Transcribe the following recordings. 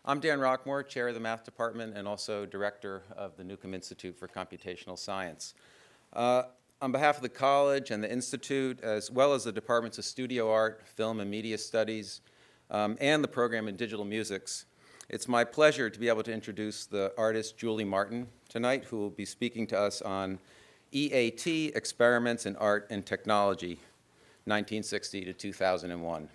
I'm Dan Rockmore, chair of the math department and also director of the Neukom Institute for Computational Science. On behalf of the college and the institute, as well as the departments of studio art, film and media studies, and the program in digital musics, it's my pleasure to be able to introduce the artist Julie Martin tonight, who will be speaking to us on E.A.T, Experiments in Art and Technology, 1960 to 2001.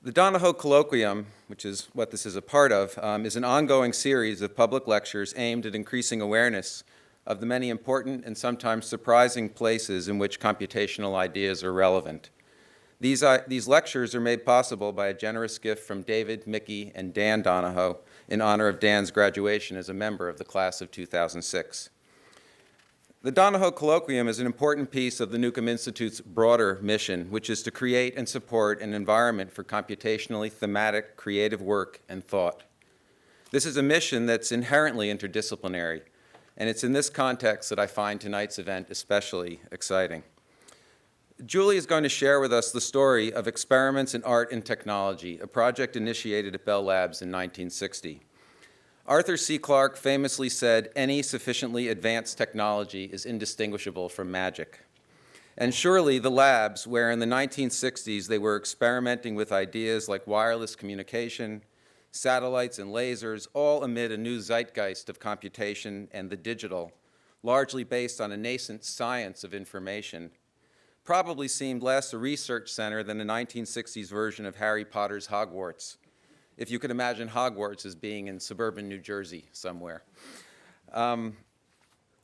The Donoho Colloquium, which is what this is a part of, is an ongoing series of public lectures aimed at increasing awareness of the many important and sometimes surprising places in which computational ideas are relevant. These lectures are made possible by a generous gift from David, Mickey, and Dan Donoho in honor of Dan's graduation as a member of the class of 2006. The Donoho Colloquium is an important piece of the Neukom Institute's broader mission, which is to create and support an environment for computationally thematic, creative work and thought. This is a mission that's inherently interdisciplinary, and it's in this context that I find tonight's event especially exciting. Julie is going to share with us the story of Experiments in Art and Technology, a project initiated at Bell Labs in 1960. Arthur C. Clarke famously said, "Any sufficiently advanced technology is indistinguishable from magic." And surely the labs, where in the 1960s they were experimenting with ideas like wireless communication, satellites and lasers, all amid a new zeitgeist of computation and the digital, largely based on a nascent science of information, probably seemed less a research center than a 1960s version of Harry Potter's Hogwarts, if you could imagine Hogwarts as being in suburban New Jersey somewhere.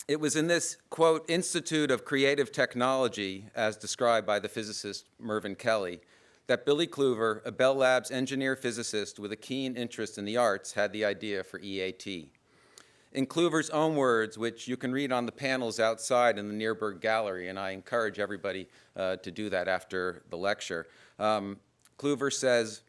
It was in this, quote, Institute of Creative Technology, as described by the physicist Mervyn Kelly, that Billy Kluver, a Bell Labs engineer physicist with a keen interest in the arts, had the idea for E.A.T. In Kluver's own words, which you can read on the panels outside in the Nearburg Gallery, and I encourage everybody to do that after the lecture, Kluver says,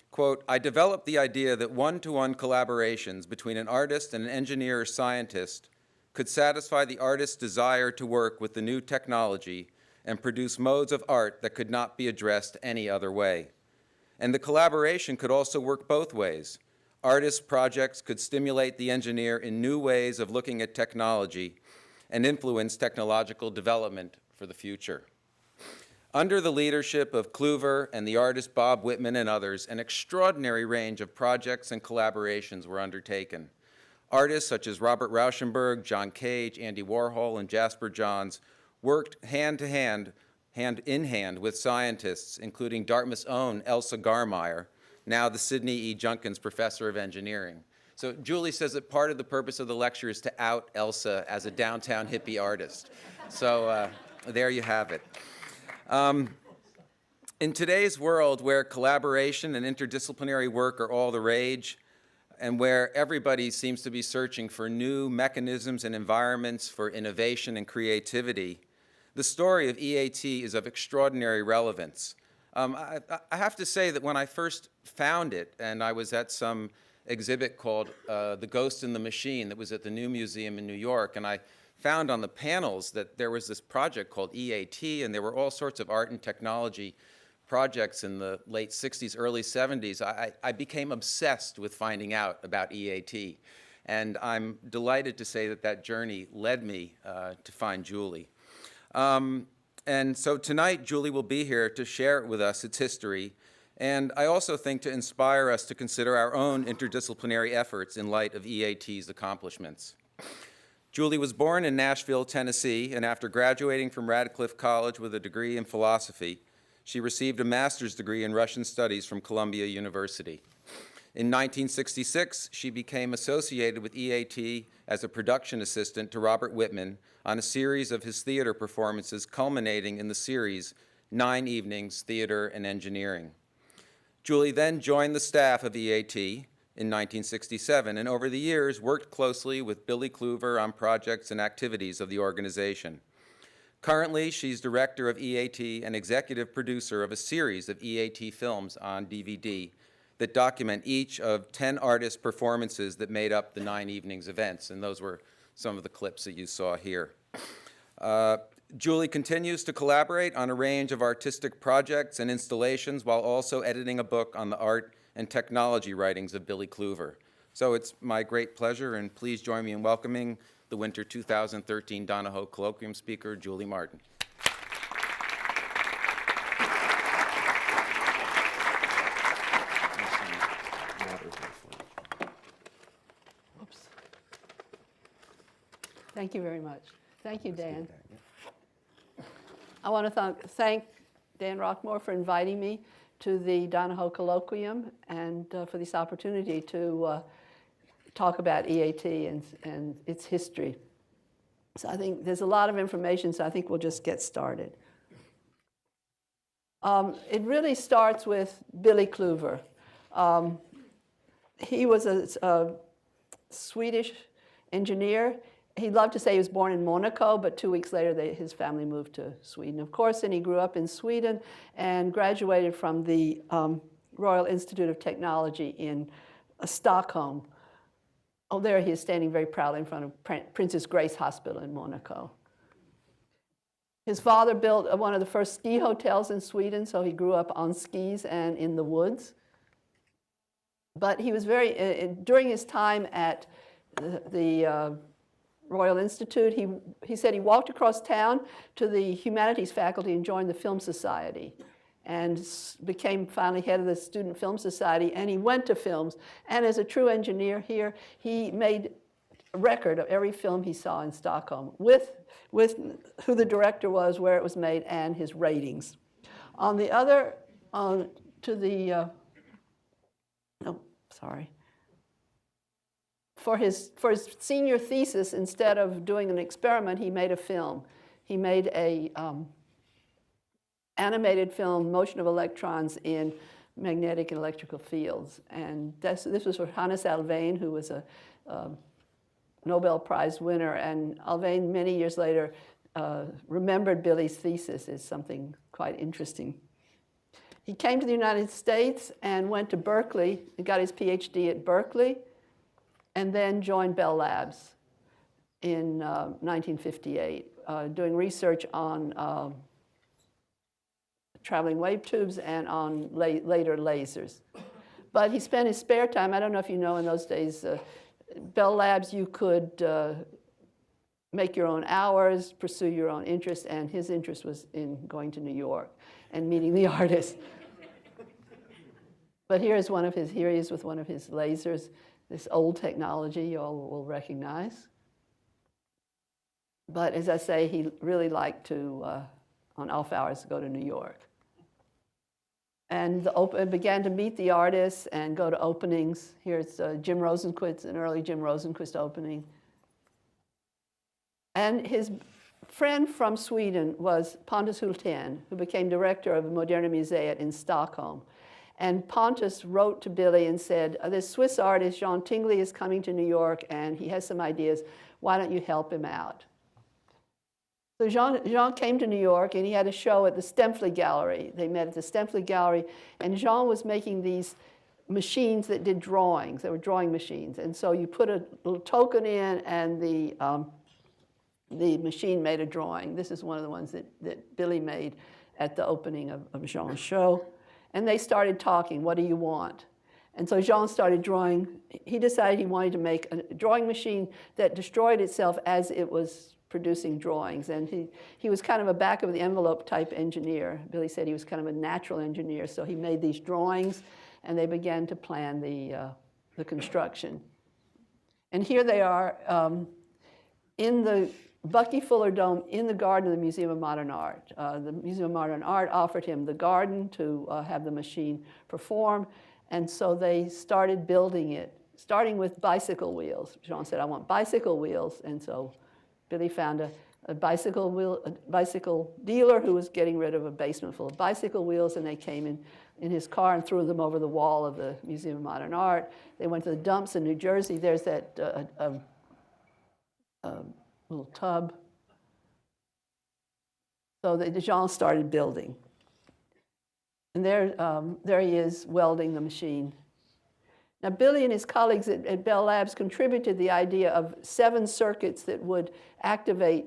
quote, "I developed the idea that one-to-one collaborations between an artist and an engineer or scientist could satisfy the artist's desire to work with the new technology and produce modes of art that could not be addressed any other way. And the collaboration could also work both ways. Artist projects could stimulate the engineer in new ways of looking at technology and influence technological development for the future." Under the leadership of Kluver and the artist Bob Wittman and others, an extraordinary range of projects and collaborations were undertaken. Artists such as Robert Rauschenberg, John Cage, Andy Warhol, and Jasper Johns worked hand in hand with scientists, including Dartmouth's own Elsa Garmeyer, now the Sidney E. Junkins Professor of Engineering. So Julie says that part of the purpose of the lecture is to out Elsa as a downtown hippie artist. So there you have it. In today's world, where collaboration and interdisciplinary work are all the rage, and where everybody seems to be searching for new mechanisms and environments for innovation and creativity, the story of E.A.T is of extraordinary relevance. I have to say that when I first found it, and I was at some exhibit called The Ghost in the Machine that was at the New Museum in New York, and I found on the panels that there was this project called E.A.T, and there were all sorts of art and technology projects in the late 60s, early 70s. I became obsessed with finding out about E.A.T, and I'm delighted to say that that journey led me to find Julie. And so tonight, Julie will be here to share with us its history, and I also think to inspire us to consider our own interdisciplinary efforts in light of E.A.T's accomplishments. Julie was born in Nashville, Tennessee, and after graduating from Radcliffe College with a degree in philosophy, she received a master's degree in Russian studies from Columbia University. In 1966, she became associated with E.A.T as a production assistant to Robert Whitman on a series of his theater performances culminating in the series 9 Evenings, Theater and Engineering. Julie then joined the staff of E.A.T in 1967, and over the years worked closely with Billy Kluver on projects and activities of the organization. Currently, she's director of E.A.T and executive producer of a series of E.A.T films on DVD that document each of 10 artist performances that made up the 9 Evenings events, and those were some of the clips that you saw here. Julie continues to collaborate on a range of artistic projects and installations while also editing a book on the art and technology writings of Billy Kluver. So it's my great pleasure, and please join me in welcoming the Winter 2013 Donoho Colloquium speaker, Julie Martin. Thank you very much. Thank you, Dan. I want to thank Dan Rockmore for inviting me to the Donoho Colloquium and for this opportunity to talk about E.A.T. and its history. So I think there's a lot of information, so I think we'll just get started. It really starts with Billy Kluver. He was a Swedish engineer. He loved to say he was born in Monaco, but 2 weeks later his family moved to Sweden, of course, and he grew up in Sweden and graduated from the Royal Institute of Technology in Stockholm. Oh, there he is standing very proudly in front of Princess Grace Hospital in Monaco. His father built one of the first ski hotels in Sweden, so he grew up on skis and in the woods. But he was during his time at the Royal Institute, he said he walked across town to the humanities faculty and joined the Film Society and became finally head of the Student Film Society, and he went to films. And as a true engineer here, he made a record of every film he saw in Stockholm with who the director was, where it was made, and his ratings. On the other, For his senior thesis, instead of doing an experiment, he made a film. He made a animated film, Motion of Electrons in Magnetic and Electrical Fields. And this was for Hannes Alfvén, who was a Nobel Prize winner. And Alfvén, many years later, remembered Billy's thesis as something quite interesting. He came to the United States and went to Berkeley. He got his PhD at Berkeley, and then joined Bell Labs in 1958, doing research on traveling wave tubes and on later lasers. But he spent his spare time, I don't know if you know, in those days, Bell Labs, you could make your own hours, pursue your own interest, and his interest was in going to New York and meeting the artists. But here he is with one of his lasers, this old technology you all will recognize. But as I say, he really liked to, on off hours, go to New York. And began to meet the artists and go to openings. Here's Jim Rosenquist, an early Jim Rosenquist opening. And his friend from Sweden was Pontus Hultén, who became director of Moderna Museet in Stockholm. And Pontus wrote to Billy and said, this Swiss artist, Jean Tinguely, is coming to New York, and he has some ideas. Why don't you help him out? So Jean came to New York, and he had a show at the Stempfli Gallery. They met at the Stempfli Gallery, and Jean was making these machines that did drawings. They were drawing machines. And so you put a little token in, and the machine made a drawing. This is one of the ones that Billy made at the opening of Jean's show. And they started talking, what do you want? And so Jean started drawing. He decided he wanted to make a drawing machine that destroyed itself as it was producing drawings. And he was kind of a back-of-the-envelope type engineer. Billy said he was kind of a natural engineer. So he made these drawings, and they began to plan the construction. And here they are in the Bucky Fuller Dome in the garden of the Museum of Modern Art. The Museum of Modern Art offered him the garden to have the machine perform, and so they started building it, starting with bicycle wheels. Jean said, I want bicycle wheels, and so Billy found a bicycle dealer who was getting rid of a basement full of bicycle wheels, and they came in his car and threw them over the wall of the Museum of Modern Art. They went to the dumps in New Jersey. There's that little tub. So Jean started building. And there he is welding the machine. Now, Billy and his colleagues at Bell Labs contributed the idea of 7 circuits that would activate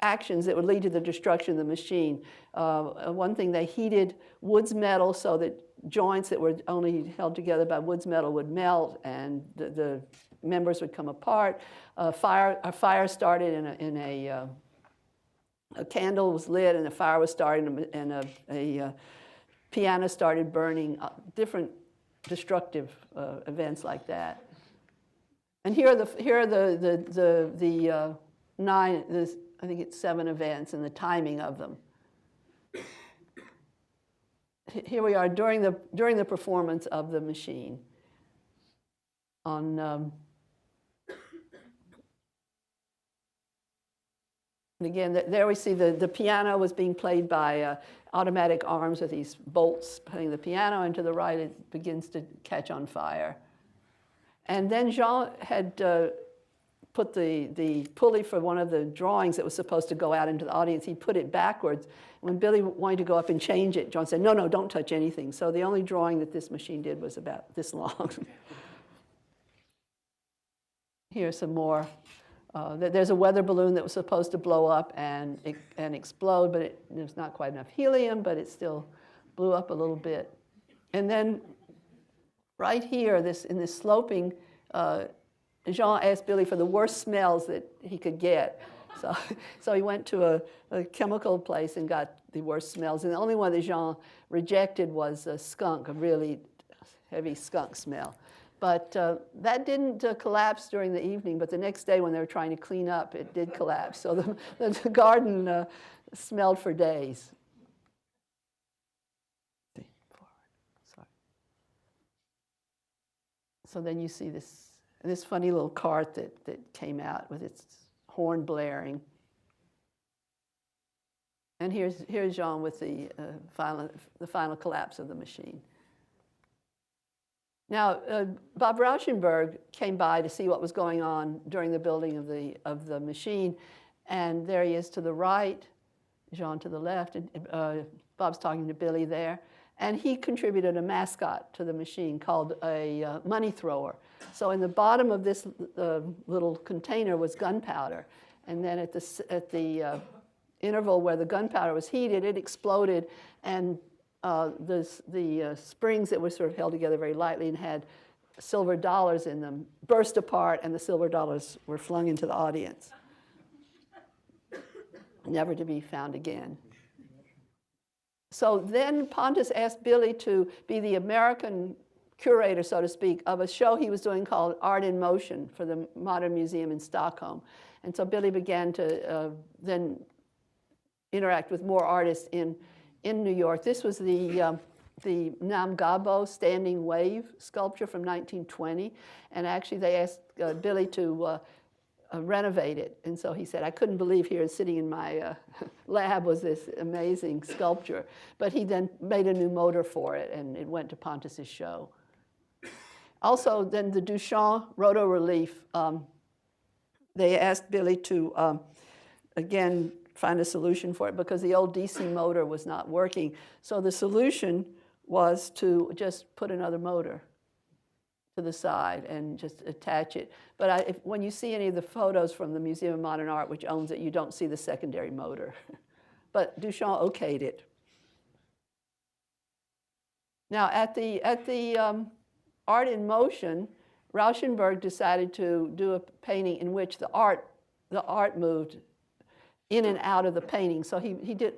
actions that would lead to the destruction of the machine. One thing, they heated Wood's metal so that joints that were only held together by wood's metal would melt, and the members would come apart. A fire started in a candle was lit, and a fire was started, and a piano started burning. Different destructive events like that. And here are the nine. I think it's 7 events and the timing of them. Here we are during the performance of the machine. On and again, there we see the piano was being played by automatic arms with these bolts playing the piano, and to the right it begins to catch on fire. And then Jean had put the pulley for one of the drawings that was supposed to go out into the audience. He put it backwards. When Billy wanted to go up and change it, John said, no, no, don't touch anything. So the only drawing that this machine did was about this long. Here's some more. There's a weather balloon that was supposed to blow up and explode, but there's not quite enough helium, but it still blew up a little bit. And then right here, in this sloping, Jean asked Billy for the worst smells that he could get. So he went to a chemical place and got the worst smells. And the only one that Jean rejected was a skunk, a really heavy skunk smell. But that didn't collapse during the evening, but the next day when they were trying to clean up, it did collapse. So the garden smelled for days. Sorry. So then you see this funny little cart that came out with its horn blaring. And here's Jean with the final collapse of the machine. Now, Bob Rauschenberg came by to see what was going on during the building of the machine, and there he is to the right, Jean to the left, and Bob's talking to Billy there. And he contributed a mascot to the machine called a money thrower. So in the bottom of this little container was gunpowder, and then at the interval where the gunpowder was heated, it exploded, and the springs that were sort of held together very lightly and had silver dollars in them burst apart, and the silver dollars were flung into the audience, never to be found again. So then Pontus asked Billy to be the American curator, so to speak, of a show he was doing called Art in Motion for the Modern Museum in Stockholm. And so Billy began to then interact with more artists in New York. This was the Nam Gabo standing wave sculpture from 1920. And actually they asked Billy to renovate it. And so he said, I couldn't believe here sitting in my lab was this amazing sculpture. But he then made a new motor for it, and it went to Pontus's show. Also, then the Duchamp roto-relief, they asked Billy to, again, find a solution for it because the old DC motor was not working. So the solution was to just put another motor to the side and just attach it. But when you see any of the photos from the Museum of Modern Art, which owns it, you don't see the secondary motor. But Duchamp okayed it. Now, at the Art in Motion, Rauschenberg decided to do a painting in which the art moved in and out of the painting. So he did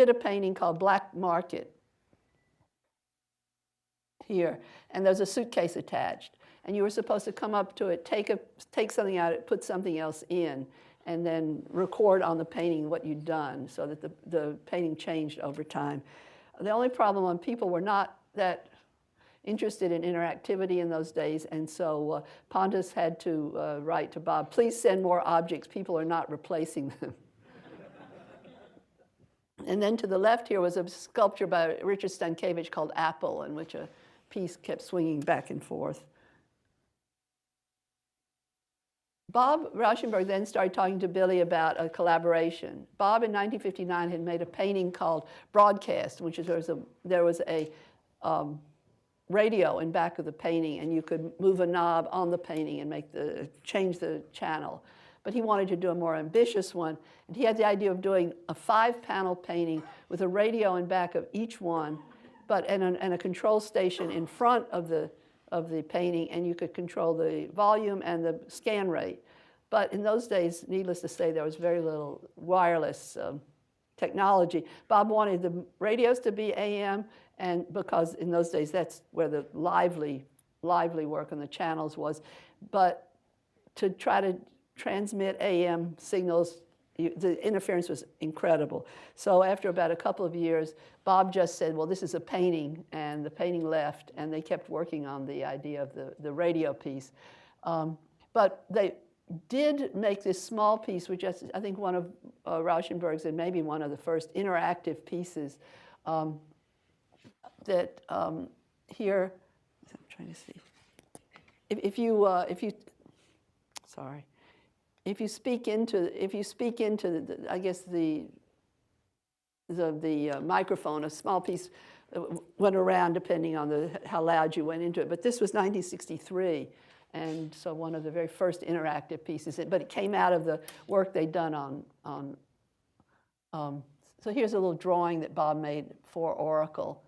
a painting called Black Market here, and there's a suitcase attached, and you were supposed to come up to it, take something out, put something else in, and then record on the painting what you'd done, so that the painting changed over time. The only problem people were not that interested in interactivity in those days, and so Pontus had to write to Bob, please send more objects, people are not replacing them. And then to the left here was a sculpture by Richard Stankiewicz called Apple, in which a piece kept swinging back and forth. Bob Rauschenberg then started talking to Billy about a collaboration. Bob in 1959 had made a painting called Broadcast, which is there was a radio in back of the painting, and you could move a knob on the painting and change the channel. But he wanted to do a more ambitious one, and he had the idea of doing a 5-panel painting with a radio in back of each one, and a control station in front of the painting, and you could control the volume and the scan rate. But in those days, needless to say, there was very little wireless technology. Bob wanted the radios to be AM, and because in those days that's where the lively work on the channels was. But to try to transmit AM signals, the interference was incredible. So after about a couple of years, Bob just said, well, this is a painting, and the painting left, and they kept working on the idea of the radio piece. But they did make this small piece, which is, I think, one of Rauschenberg's and maybe one of the first interactive pieces that here, I'm trying to see. If you speak into I guess the microphone, a small piece went around depending on how loud you went into it. But this was 1963, and so one of the very first interactive pieces. But it came out of the work they'd done on so here's a little drawing that Bob made for Oracle.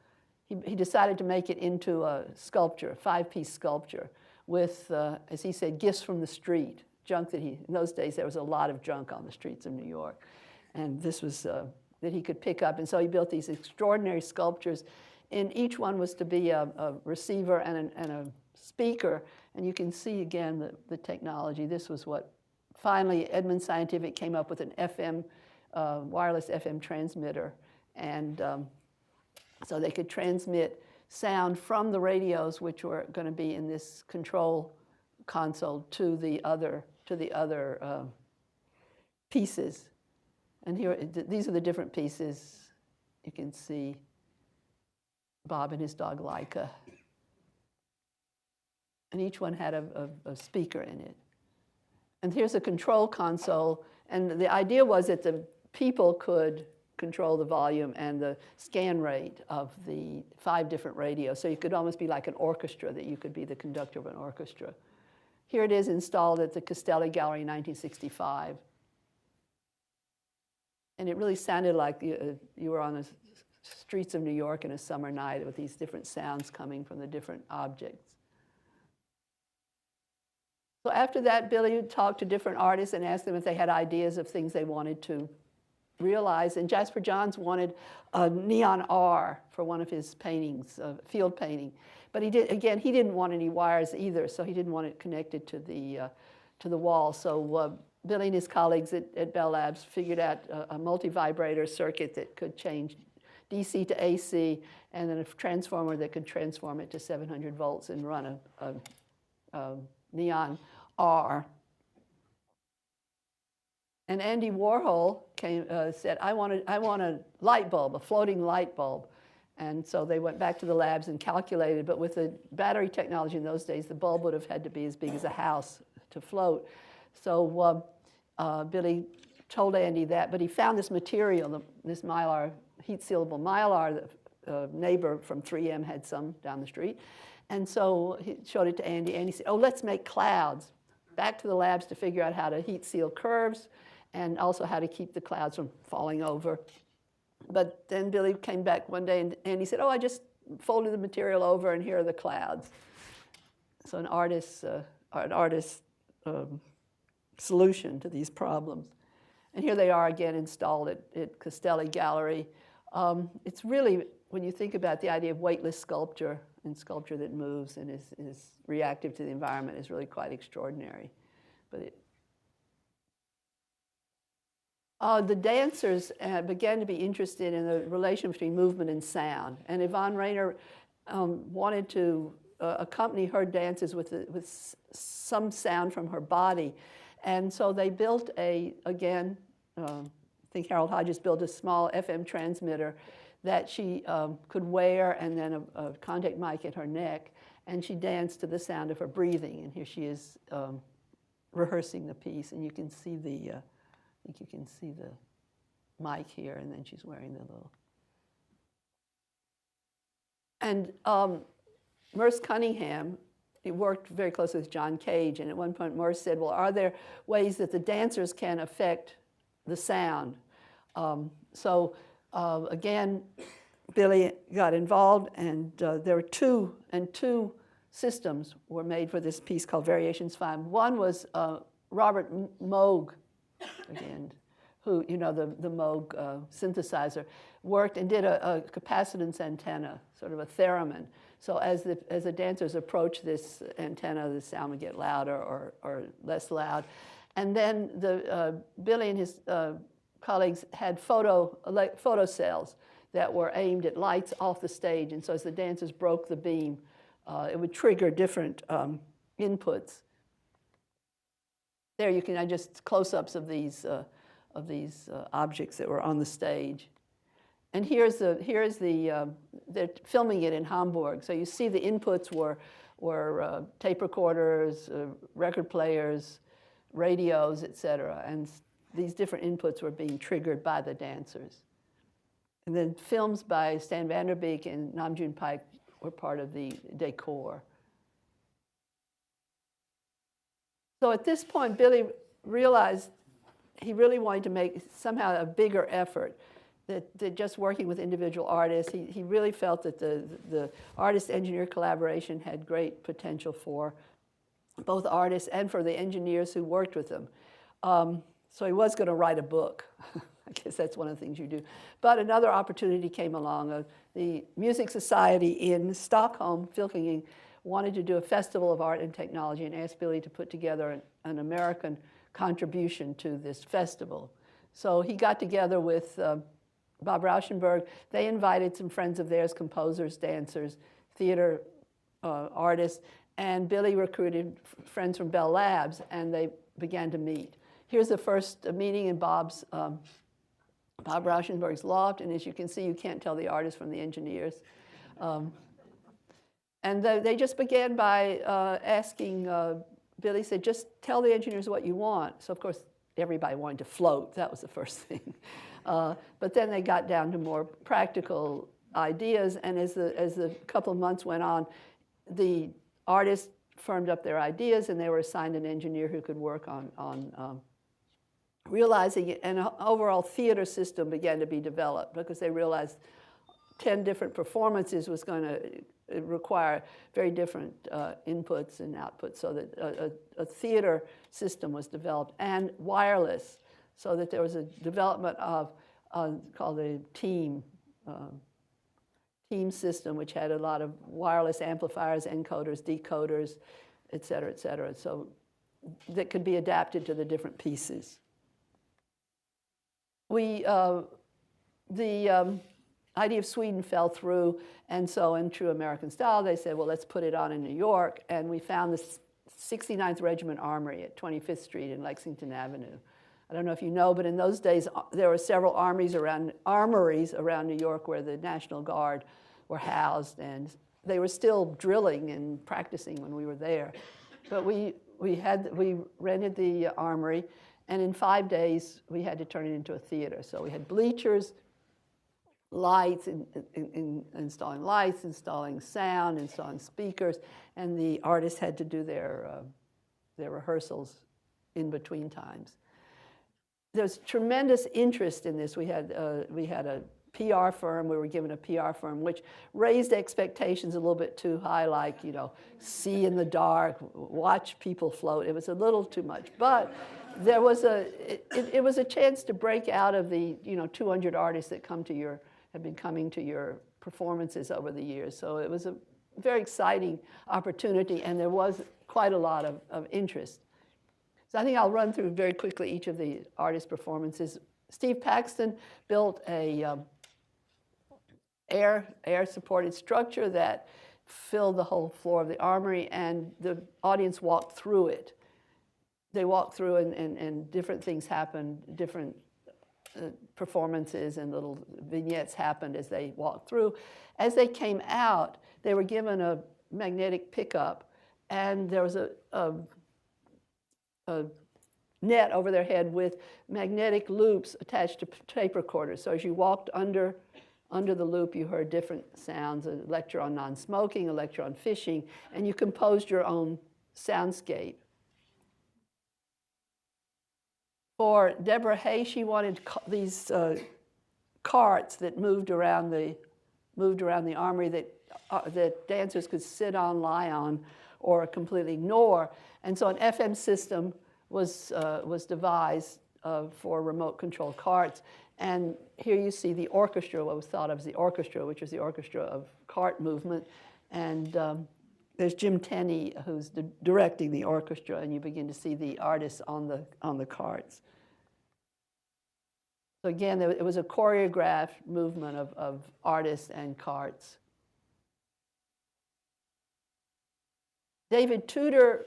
He decided to make it into a sculpture, a 5-piece sculpture, with, as he said, gifts from the street, junk that in those days there was a lot of junk on the streets of New York. And this was that he could pick up. And so he built these extraordinary sculptures. And each one was to be a receiver and a speaker. And you can see again the technology. This was what finally Edmund Scientific came up with, an FM, wireless FM transmitter. And so they could transmit sound from the radios, which were going to be in this control console, to the other pieces. And here, these are the different pieces. You can see Bob and his dog Laika. And each one had a speaker in it. And here's a control console. And the idea was that the people could control the volume and the scan rate of the 5 different radios. So you could almost be like an orchestra, that you could be the conductor of an orchestra. Here it is installed at the Castelli Gallery in 1965. And it really sounded like you were on the streets of New York in a summer night with these different sounds coming from the different objects. So after that, Billy would talk to different artists and ask them if they had ideas of things they wanted to realize. And Jasper Johns wanted a neon R for one of his paintings, a field painting. But he didn't want any wires either, so he didn't want it connected to the wall. So Billy and his colleagues at Bell Labs figured out a multi-vibrator circuit that could change DC to AC, and then a transformer that could transform it to 700 volts and run a neon R. And Andy Warhol said, I want a light bulb, a floating light bulb. And so they went back to the labs and calculated, but with the battery technology in those days, the bulb would have had to be as big as a house to float. So Billy told Andy that, but he found this material, this mylar, heat-sealable mylar. The neighbor from 3M had some down the street. And so he showed it to Andy. Andy said, oh, let's make clouds. Back to the labs to figure out how to heat seal curves and also how to keep the clouds from falling over. But then Billy came back one day and Andy said, oh, I just folded the material over and here are the clouds. So an artist's solution to these problems. And here they are again installed at Castelli Gallery. It's really, when you think about the idea of weightless sculpture and sculpture that moves and is reactive to the environment, is really quite extraordinary. But the dancers began to be interested in the relation between movement and sound. And Yvonne Rainer wanted to accompany her dances with some sound from her body. And so they built I think Harold Hodges built a small FM transmitter that she could wear, and then a contact mic at her neck. And she danced to the sound of her breathing. And here she is rehearsing the piece. And you can see I think you can see the mic here, and then she's wearing the little. And Merce Cunningham, he worked very closely with John Cage, and at one point Merce said, well, are there ways that the dancers can affect the sound? Again, Billy got involved, and there were two systems were made for this piece called Variations 5. One was Robert Moog, again, who, you know, the Moog synthesizer, worked and did a capacitance antenna, sort of a theremin. So as the dancers approach this antenna, the sound would get louder or less loud. And then Billy and his colleagues had photo cells that were aimed at lights off the stage. And so as the dancers broke the beam, it would trigger different inputs. There you can just close-ups of these objects that were on the stage. And here's the they're filming it in Hamburg. So you see the inputs were tape recorders, record players, radios, etc. And these different inputs were being triggered by the dancers. And then films by Stan Vanderbeek and Namjoon Paik were part of the decor. So at this point, Billy realized he really wanted to make somehow a bigger effort, that just working with individual artists. He really felt that the artist-engineer collaboration had great potential for both artists and for the engineers who worked with them. So he was going to write a book. I guess that's one of the things you do. But another opportunity came along. The Music Society in Stockholm, Filkingen, wanted to do a festival of art and technology and asked Billy to put together an American contribution to this festival. So he got together with Bob Rauschenberg. They invited some friends of theirs, composers, dancers, theater artists, and Billy recruited friends from Bell Labs, and they began to meet. Here's the first meeting in Bob Rauschenberg's loft, and as you can see, you can't tell the artists from the engineers. And they just began by asking, Billy said, just tell the engineers what you want. So of course, everybody wanted to float. That was the first thing. But then they got down to more practical ideas, and as the couple of months went on, the artists firmed up their ideas, and they were assigned an engineer who could work on realizing it, and an overall theater system began to be developed because they realized 10 different performances was going to require very different inputs and outputs, so that a theater system was developed, and wireless, so that there was a development of called a team system, which had a lot of wireless amplifiers, encoders, decoders, et cetera, so that could be adapted to the different pieces. The idea of Sweden fell through, and so in true American style, they said, well, let's put it on in New York, and we found the 69th Regiment Armory at 25th Street and Lexington Avenue. I don't know if you know, but in those days, there were several armories around New York where the National Guard were housed, and they were still drilling and practicing when we were there. But we rented the armory, and in 5 days, we had to turn it into a theater. So we had bleachers, lights, installing lights, installing sound, installing speakers, and the artists had to do their rehearsals in between times. There's tremendous interest in this. We had a PR firm. We were given a PR firm, which raised expectations a little bit too high, like, you know, see in the dark, watch people float. It was a little too much, but there was it was a chance to break out of the 200 artists that have been coming to your performances over the years. So it was a very exciting opportunity, and there was quite a lot of interest. So I think I'll run through very quickly each of the artist performances. Steve Paxton built a air-supported structure that filled the whole floor of the armory, and the audience walked through it. They walked through, and different things happened, different performances and little vignettes happened as they walked through. As they came out, they were given a magnetic pickup, and there was a net over their head with magnetic loops attached to tape recorders. So as you walked under the loop, you heard different sounds, a lecture on non-smoking, a lecture on fishing, and you composed your own soundscape. For Deborah Hay, she wanted these carts that moved around the moved around the Armory that dancers could sit on, lie on, or completely ignore. And so an FM system was devised for remote control carts. And here you see the orchestra, what was thought of as the orchestra, which is the orchestra of cart movement. And there's Jim Tenney, who's directing the orchestra, and you begin to see the artists on the carts. So again, it was a choreographed movement of artists and carts. David Tudor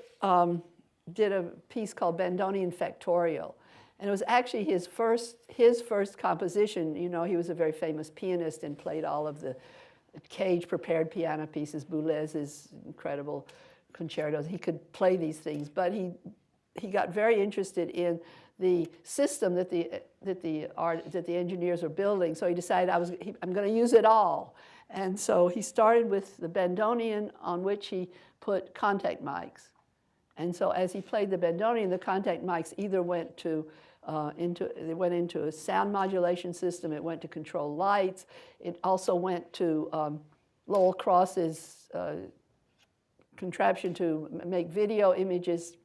did a piece called Bandoneon Factorial. And it was actually his first composition. You know, he was a very famous pianist and played all of the Cage-prepared piano pieces, Boulez's incredible concertos. He could play these things, but he got very interested in the system that the engineers were building. So he decided I'm going to use it all. And so he started with the bandoneon, on which he put contact mics. And so as he played the bandoneon, the contact mics either went into a sound modulation system, it went to control lights, it also went to Lowell Cross's contraption to make video images,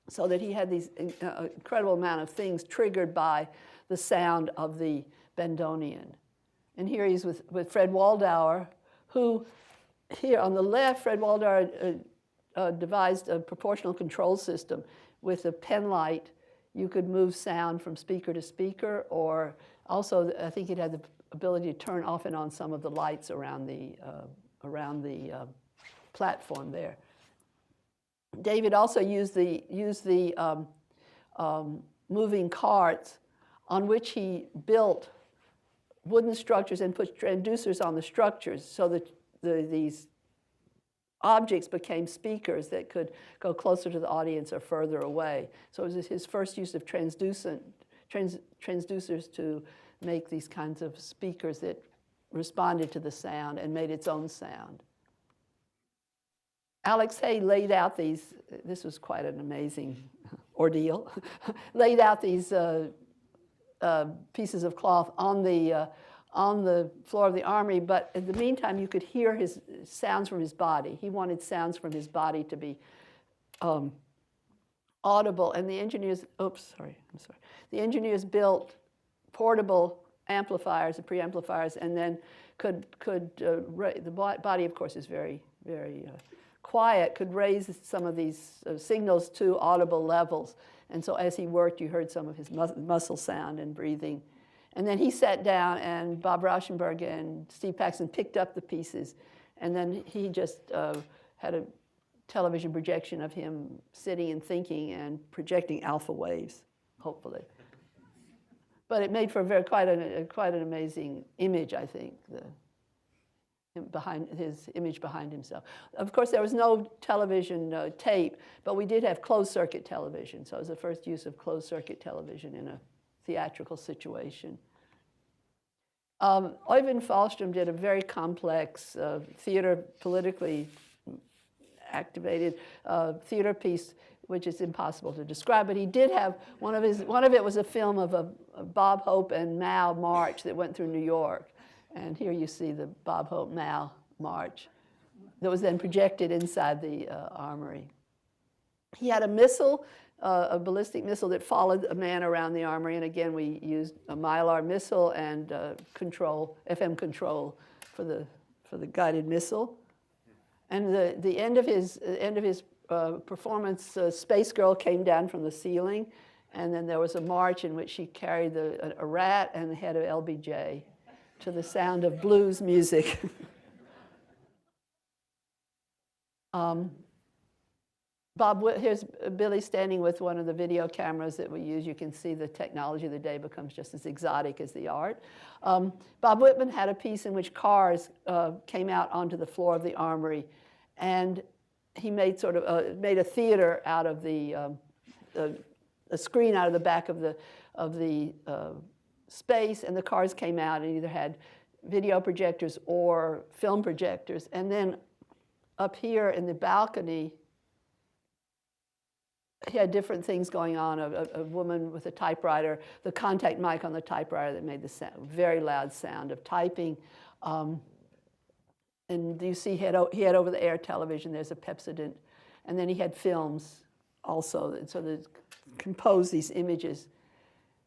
so that he had these incredible amount of things triggered by the sound of the bandoneon. And here he's with Fred Waldhauer, who, here on the left, Fred Waldhauer devised a proportional control system. With a pen light, you could move sound from speaker to speaker, or also I think it had the ability to turn off and on some of the lights around the platform there. David also used the moving carts, on which he built wooden structures and put transducers on the structures, so that these objects became speakers that could go closer to the audience or further away. So it was his first use of transducers to make these kinds of speakers that responded to the sound and made its own sound. Alex Hay laid out these, this was quite an amazing ordeal, laid out these pieces of cloth on the floor of the Armory, but in the meantime, you could hear his sounds from his body. He wanted sounds from his body to be audible, and the engineers, the engineers built portable amplifiers, the preamplifiers, and then the body, of course, is very, very quiet, could raise some of these signals to audible levels. And so as he worked, you heard some of his muscle sound and breathing. And then he sat down, and Bob Rauschenberg and Steve Paxton picked up the pieces. And then he just had a television projection of him sitting and thinking and projecting alpha waves, hopefully. But it made for quite an amazing image, I think, his image behind himself. Of course, there was no television tape, but we did have closed-circuit television. So it was the first use of closed-circuit television in a theatrical situation. Vyvind Fahlstrvm did a very complex politically activated theater piece, which is impossible to describe. But he did have one of it was a film of a Bob Hope and Mao march that went through New York. And here you see the Bob Hope Mao march that was then projected inside the Armory. He had a missile, a ballistic missile that followed a man around the Armory. And again, we used a Mylar missile and FM control for the guided missile. And the end of his performance, Space Girl came down from the ceiling, and then there was a march in which she carried a rat and the head of LBJ to the sound of blues music. Here's Billy standing with one of the video cameras that we use. You can see the technology of the day becomes just as exotic as the art. Bob Whitman had a piece in which cars came out onto the floor of the Armory, and he made made a theater out of a screen out of the back of the space, and the cars came out and either had video projectors or film projectors. And then up here in the balcony, he had different things going on, a woman with a typewriter, the contact mic on the typewriter that made the very loud sound of typing. and you see he had over-the-air television. There's a Pepsodent. And then he had films also, so they composed these images.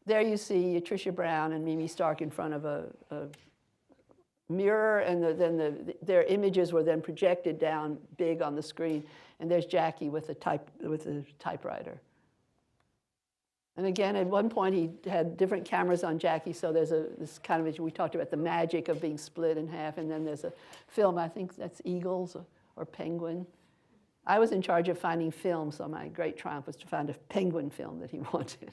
There you see Tricia Brown and Mimi Stark in front of a mirror, and their images were then projected down big on the screen. And there's Jackie with a typewriter. And again, at one point, he had different cameras on Jackie, so there's this kind of, we talked about the magic of being split in half, and then there's a film, I think that's Eagles or Penguin. I was in charge of finding film, so my great triumph was to find a Penguin film that he wanted.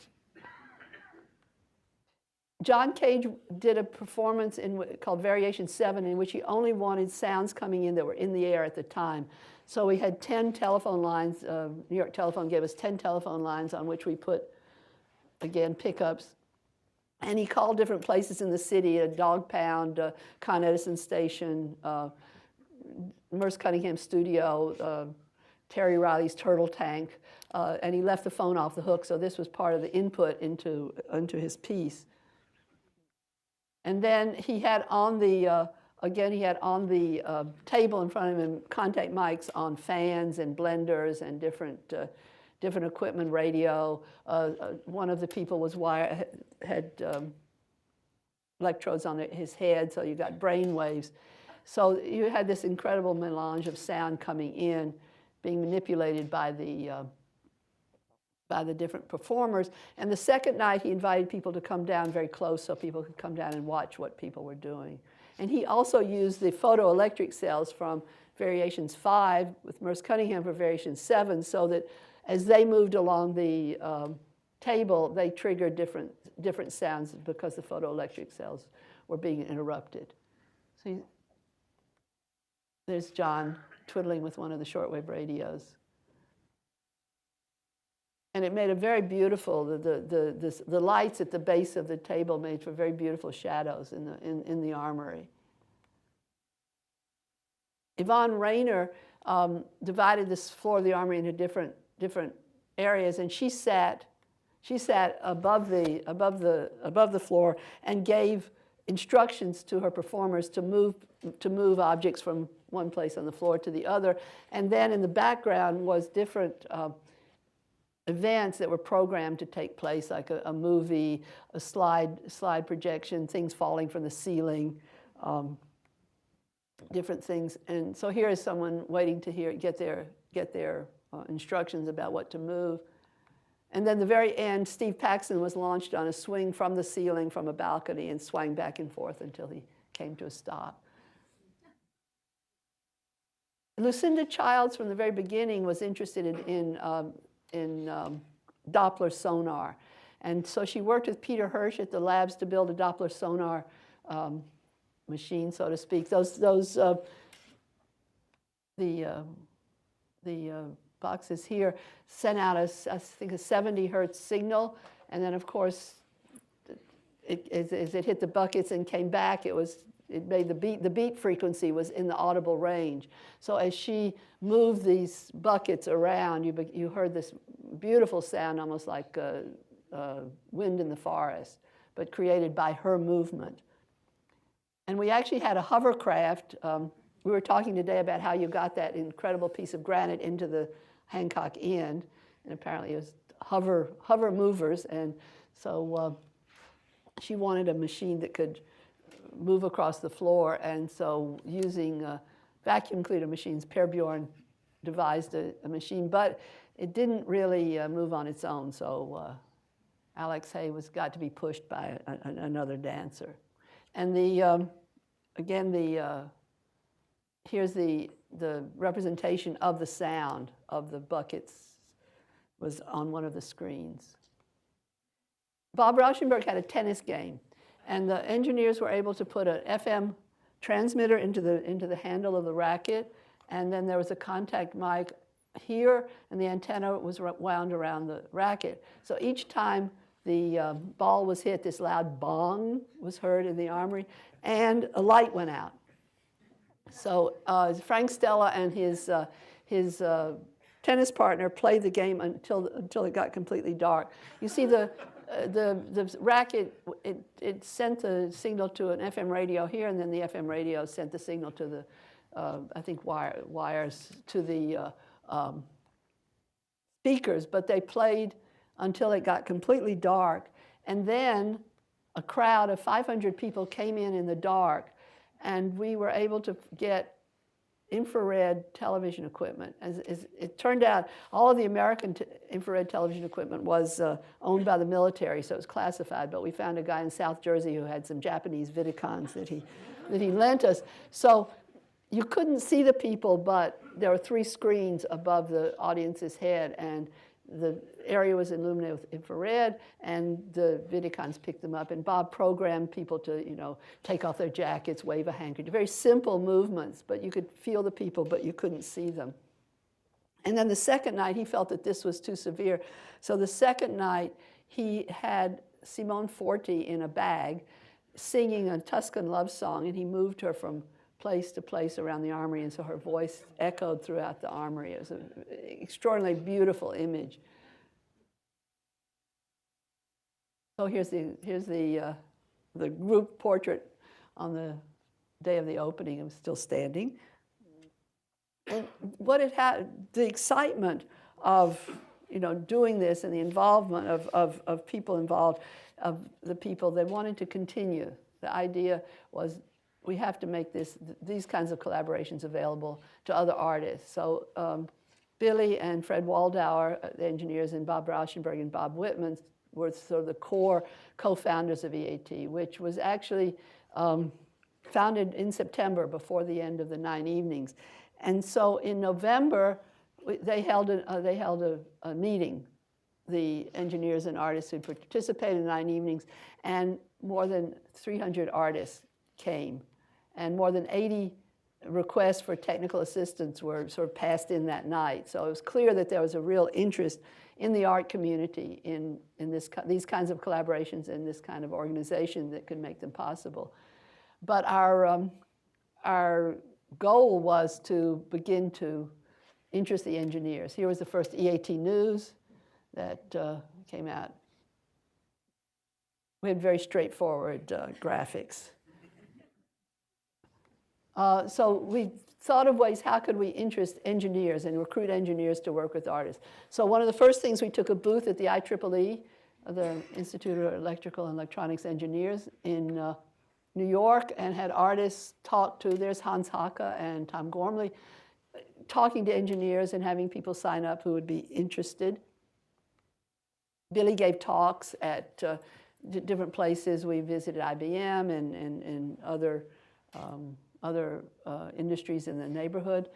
John Cage did a performance called Variation 7, in which he only wanted sounds coming in that were in the air at the time. So we had 10 telephone lines. New York Telephone gave us 10 telephone lines on which we put, again, pickups. And he called different places in the city, a Dog Pound, Con Edison Station, Merce Cunningham Studio, Terry Riley's Turtle Tank, and he left the phone off the hook, so this was part of the input into his piece. And then he had on the, table in front of him contact mics on fans and blenders and different equipment, radio. One of the people had electrodes on his head, so you got brain waves. So you had this incredible melange of sound coming in, being manipulated by the different performers. And the second night, he invited people to come down very close so people could come down and watch what people were doing. And he also used the photoelectric cells from Variations 5 with Merce Cunningham for Variation 7, so that as they moved along the table, they triggered different sounds because the photoelectric cells were being interrupted. So there's John twiddling with one of the shortwave radios. And it made a very beautiful, the lights at the base of the table made for very beautiful shadows in the Armory. Yvonne Rainer divided this floor of the Armory into different areas, and she sat above the floor and gave instructions to her performers to move objects from one place on the floor to the other. And then in the background was different events that were programmed to take place, like a movie, a slide projection, things falling from the ceiling, different things. And so here is someone waiting to get their instructions about what to move. And then the very end, Steve Paxton was launched on a swing from the ceiling from a balcony and swung back and forth until he came to a stop. Lucinda Childs, from the very beginning, was interested in Doppler sonar. And so she worked with Peter Hirsch at the labs to build a Doppler sonar machine, so to speak. The boxes here sent out I think a 70 hertz signal, and then of course, as it hit the buckets and came back, it made the beat frequency was in the audible range. So as she moved these buckets around, you heard this beautiful sound, almost like wind in the forest, but created by her movement. And we actually had a hovercraft. We were talking today about how you got that incredible piece of granite into the Hancock end, and apparently it was hover movers, and so she wanted a machine that could move across the floor, and so using vacuum cleaner machines, Per Bjorn devised a machine, but it didn't really move on its own, so Alex Hay got to be pushed by another dancer. And here's the representation of the sound of the buckets was on one of the screens. Bob Rauschenberg had a tennis game, and the engineers were able to put an FM transmitter into the handle of the racket, and then there was a contact mic here, and the antenna was wound around the racket. So each time the ball was hit, this loud bong was heard in the Armory, and a light went out. So Frank Stella and his tennis partner played the game until it got completely dark. You see the racket, it sent the signal to an FM radio here, and then the FM radio sent the signal to I think, wires to the speakers, but they played until it got completely dark. And then a crowd of 500 people came in the dark, and we were able to get infrared television equipment. As it turned out, all of the American infrared television equipment was owned by the military, so it was classified, but we found a guy in South Jersey who had some Japanese Vidicons that he lent us. So you couldn't see the people, but there were 3 screens above the audience's head, and the area was illuminated with infrared, and the Vidicons picked them up. And Bob programmed people to, take off their jackets, wave a handkerchief. Very simple movements, but you could feel the people, but you couldn't see them. And then the second night, he felt that this was too severe. So the second night, he had Simone Forti in a bag singing a Tuscan love song, and he moved her from place to place around the Armory, and so her voice echoed throughout the Armory. It was an extraordinarily beautiful image. So here's the group portrait on the day of the opening. It was still standing. And what it had, the excitement of doing this and the involvement of people involved, of the people that wanted to continue. The idea was, we have to make these kinds of collaborations available to other artists. So Billy and Fred Waldhauer, the engineers, and Bob Rauschenberg and Bob Whitman were sort of the core co-founders of E.A.T, which was actually founded in September before the end of the 9 evenings. And so in November, they held a meeting, the engineers and artists who participated in 9 evenings, and more than 300 artists came. And more than 80 requests for technical assistance were sort of passed in that night. So it was clear that there was a real interest in the art community in these kinds of collaborations and this kind of organization that could make them possible. But our goal was to begin to interest the engineers. Here was the first E.A.T news that came out. We had very straightforward graphics. So we thought of ways, how could we interest engineers and recruit engineers to work with artists? So one of the first things, we took a booth at the IEEE, the Institute of Electrical and Electronics Engineers in New York, and had artists talk to, there's Hans Hacke and Tom Gormley, talking to engineers and having people sign up who would be interested. Billy gave talks at different places. We visited IBM and other industries in the neighborhood.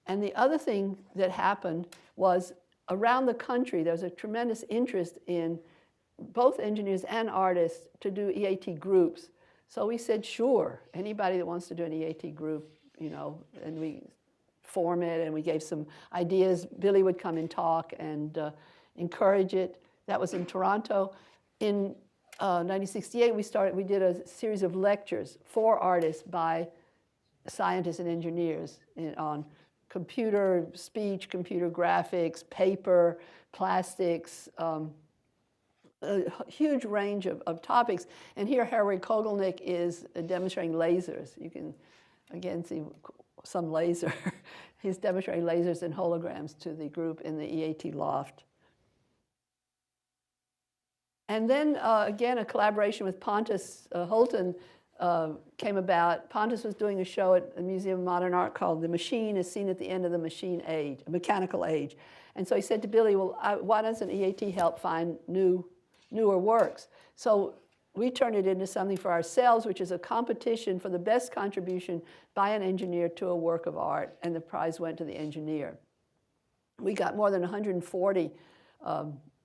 And the other thing that happened was, around the country, there was a tremendous interest in both engineers and artists to do E.A.T groups. So we said, sure, anybody that wants to do an E.A.T group, and we form it, and we gave some ideas. Billy would come and talk and encourage it. That was in Toronto. In 1968, we did a series of lectures for artists by scientists and engineers on computer speech, computer graphics, paper, plastics, a huge range of topics. And here Herwig Kogelnick is demonstrating lasers. You can, again, see some laser. He's demonstrating lasers and holograms to the group in the E.A.T loft. And then, again, a collaboration with Pontus Hulton came about. Pontus was doing a show at the Museum of Modern Art called The Machine is Seen at the End of the Machine Age, a Mechanical Age. And so he said to Billy, well, why doesn't E.A.T help find newer works? So we turned it into something for ourselves, which is a competition for the best contribution by an engineer to a work of art, and the prize went to the engineer. We got more than 140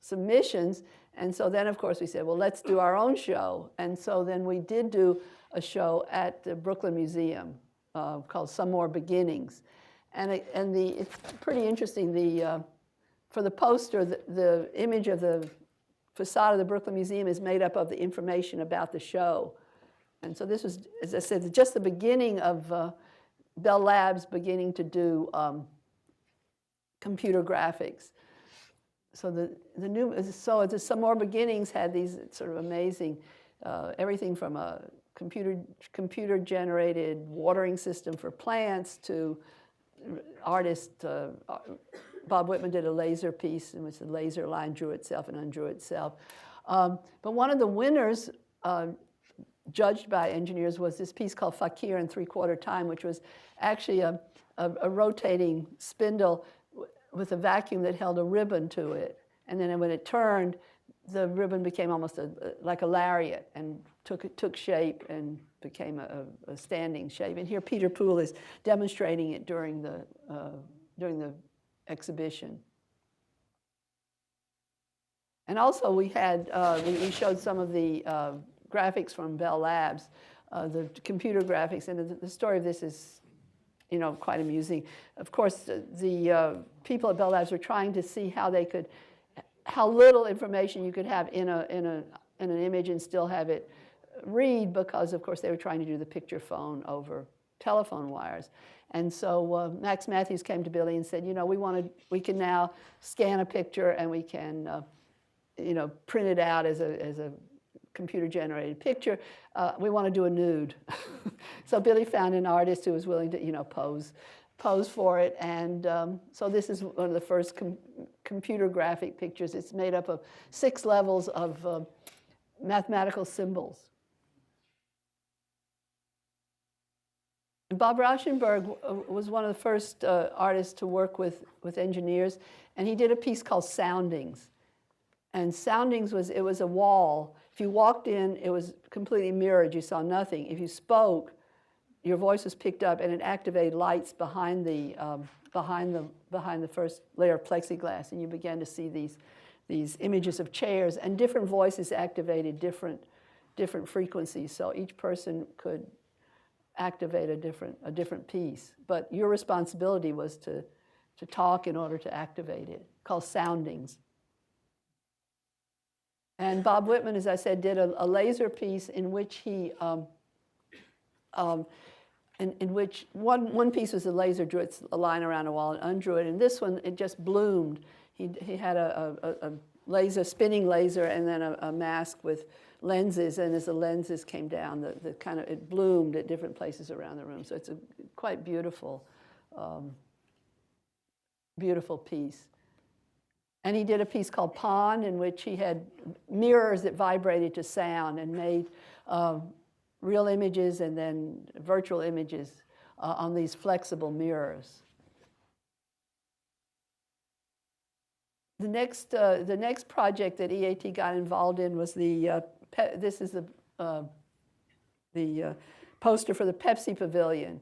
submissions, and so then, of course, we said, well, let's do our own show. And so then we did do a show at the Brooklyn Museum called Some More Beginnings. And it's pretty interesting. For the poster, the image of the facade of the Brooklyn Museum is made up of the information about the show. And so this was, as I said, just the beginning of Bell Labs beginning to do computer graphics. So the Some More Beginnings had these sort of amazing, everything from a computer-generated watering system for plants to artist. Bob Whitman did a laser piece in which the laser line drew itself and undrew itself. But one of the winners, judged by engineers, was this piece called Fakir in 3/4 time, which was actually a rotating spindle with a vacuum that held a ribbon to it. And then when it turned, the ribbon became almost like a lariat and took shape and became a standing shape. And here Peter Poole is demonstrating it during the exhibition. And also we showed some of the graphics from Bell Labs, the computer graphics, and the story of this is, quite amusing. Of course, the people at Bell Labs were trying to see how little information you could have in an image and still have it read, because of course they were trying to do the picture phone over telephone wires. And so Max Mathews came to Billy and said, we can now scan a picture and we can print it out as a computer-generated picture. We want to do a nude. So Billy found an artist who was willing to, pose for it. And so this is one of the first computer graphic pictures. It's made up of 6 levels of mathematical symbols. And Bob Rauschenberg was one of the first artists to work with engineers, and he did a piece called Soundings. And Soundings was a wall. If you walked in, it was completely mirrored. You saw nothing. If you spoke, your voice was picked up, and it activated lights behind the first layer of plexiglass, and you began to see these images of chairs, and different voices activated different frequencies. So each person could activate a different piece, but your responsibility was to talk in order to activate it, called Soundings. And Bob Whitman, as I said, did a laser piece in which he, in which one piece was a laser, drew a line around a wall and undrew it, and this one, it just bloomed. He had a laser, spinning laser, and then a mask with lenses, and as the lenses came down, it bloomed at different places around the room. So it's a quite beautiful, beautiful piece. And he did a piece called Pond, in which he had mirrors that vibrated to sound and made real images and then virtual images on these flexible mirrors. The next project that E.A.T got involved in was this is the poster for the Pepsi Pavilion.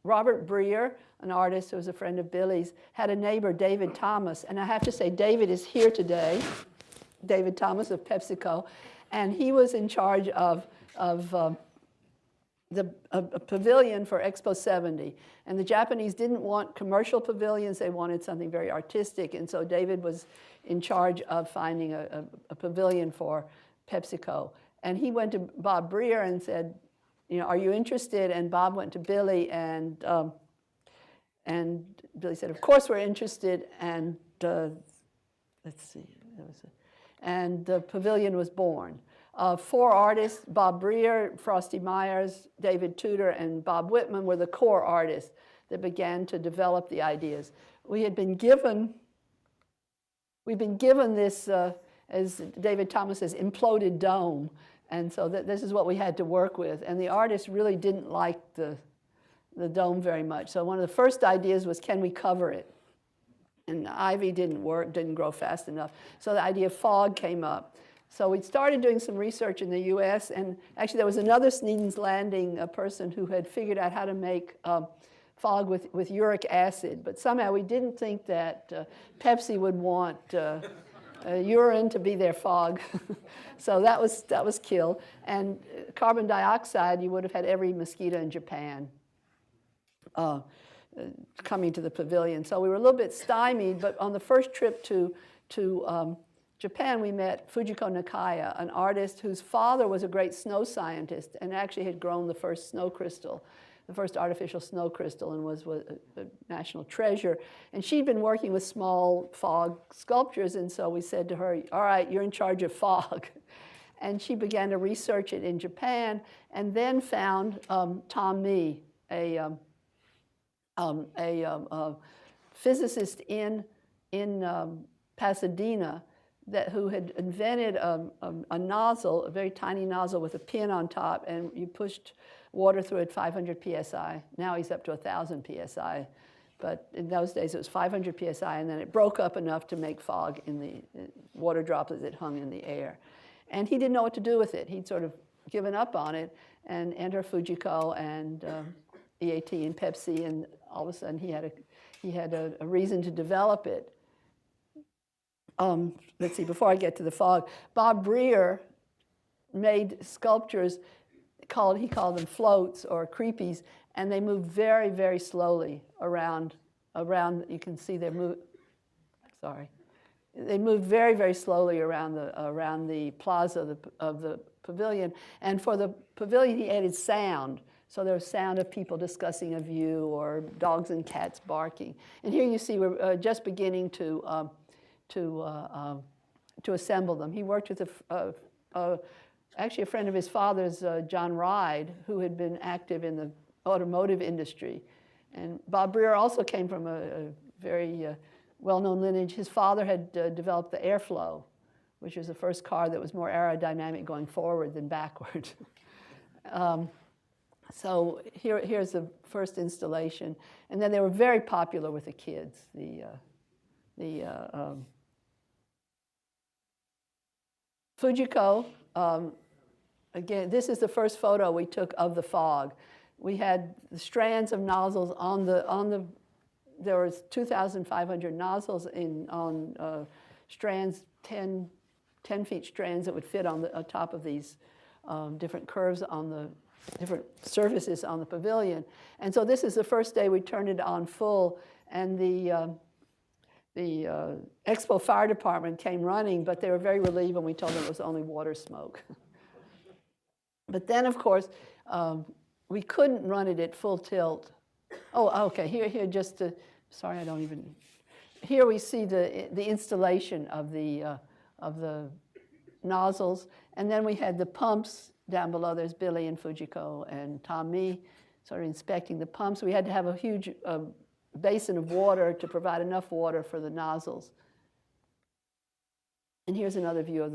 Robert Breer, an artist who was a friend of Billy's, had a neighbor, David Thomas, and I have to say David is here today, David Thomas of PepsiCo, and he was in charge of a pavilion for Expo 70. And the Japanese didn't want commercial pavilions, they wanted something very artistic, and so David was in charge of finding a pavilion for PepsiCo. And he went to Bob Breer and said, are you interested? And Bob went to Billy, and Billy said, of course we're interested, and let's see, and the pavilion was born. 4 artists, Bob Breer, Frosty Myers, David Tudor, and Bob Whitman were the core artists that began to develop the ideas. We've been given this, as David Thomas says, imploded dome, and so this is what we had to work with. And the artists really didn't like the dome very much. So one of the first ideas was, can we cover it? And ivy didn't work, didn't grow fast enough. So the idea of fog came up. So we started doing some research in the US, and actually there was another Sneden's Landing person who had figured out how to make fog with uric acid, but somehow we didn't think that Pepsi would want urine to be their fog. So that was killed. And carbon dioxide, you would have had every mosquito in Japan coming to the pavilion. So we were a little bit stymied, but on the first trip to Japan, we met Fujiko Nakaya, an artist whose father was a great snow scientist and actually had grown the first snow crystal, the first artificial snow crystal, and was a national treasure. And she'd been working with small fog sculptures, and so we said to her, all right, you're in charge of fog. and she began to research it in Japan, and then found Tom Mee, a physicist in Pasadena who had invented a nozzle, a very tiny nozzle with a pin on top, and you pushed water through it 500 psi. Now he's up to 1,000 psi. But in those days, it was 500 psi, and then it broke up enough to make fog in the water droplets that hung in the air. And he didn't know what to do with it. He'd sort of given up on it, and enter Fujiko and E.A.T. and Pepsi, and all of a sudden he had a reason to develop it. Let's see, before I get to the fog, Bob Breer made sculptures, he called them floats or creepies, and they moved very, very slowly around, you can see they moved very, very slowly around the plaza of the pavilion. And for the pavilion, he added sound. So there was sound of people discussing a view or dogs and cats barking. And here you see we're just beginning to assemble them. He worked with actually a friend of his father's, John Ride, who had been active in the automotive industry. And Bob Breer also came from a very well-known lineage. His father had developed the Airflow, which was the first car that was more aerodynamic going forward than backward. So here's the first installation. And then they were very popular with the kids. Fujiko, again, this is the first photo we took of the fog. We had the strands of nozzles there was 2,500 nozzles on strands, 10 feet strands that would fit on top of these different curves on the different surfaces on the pavilion. And so this is the first day we turned it on full, and the Expo Fire Department came running, but they were very relieved when we told them it was only water smoke. But then, of course, we couldn't run it at full tilt. Oh, okay, here just to, sorry, I don't even, here we see the installation of the nozzles, and then we had the pumps down below. There's Billy and Fujiko and Tom Mee sort of inspecting the pumps. We had to have a huge basin of water to provide enough water for the nozzles. And here's another view of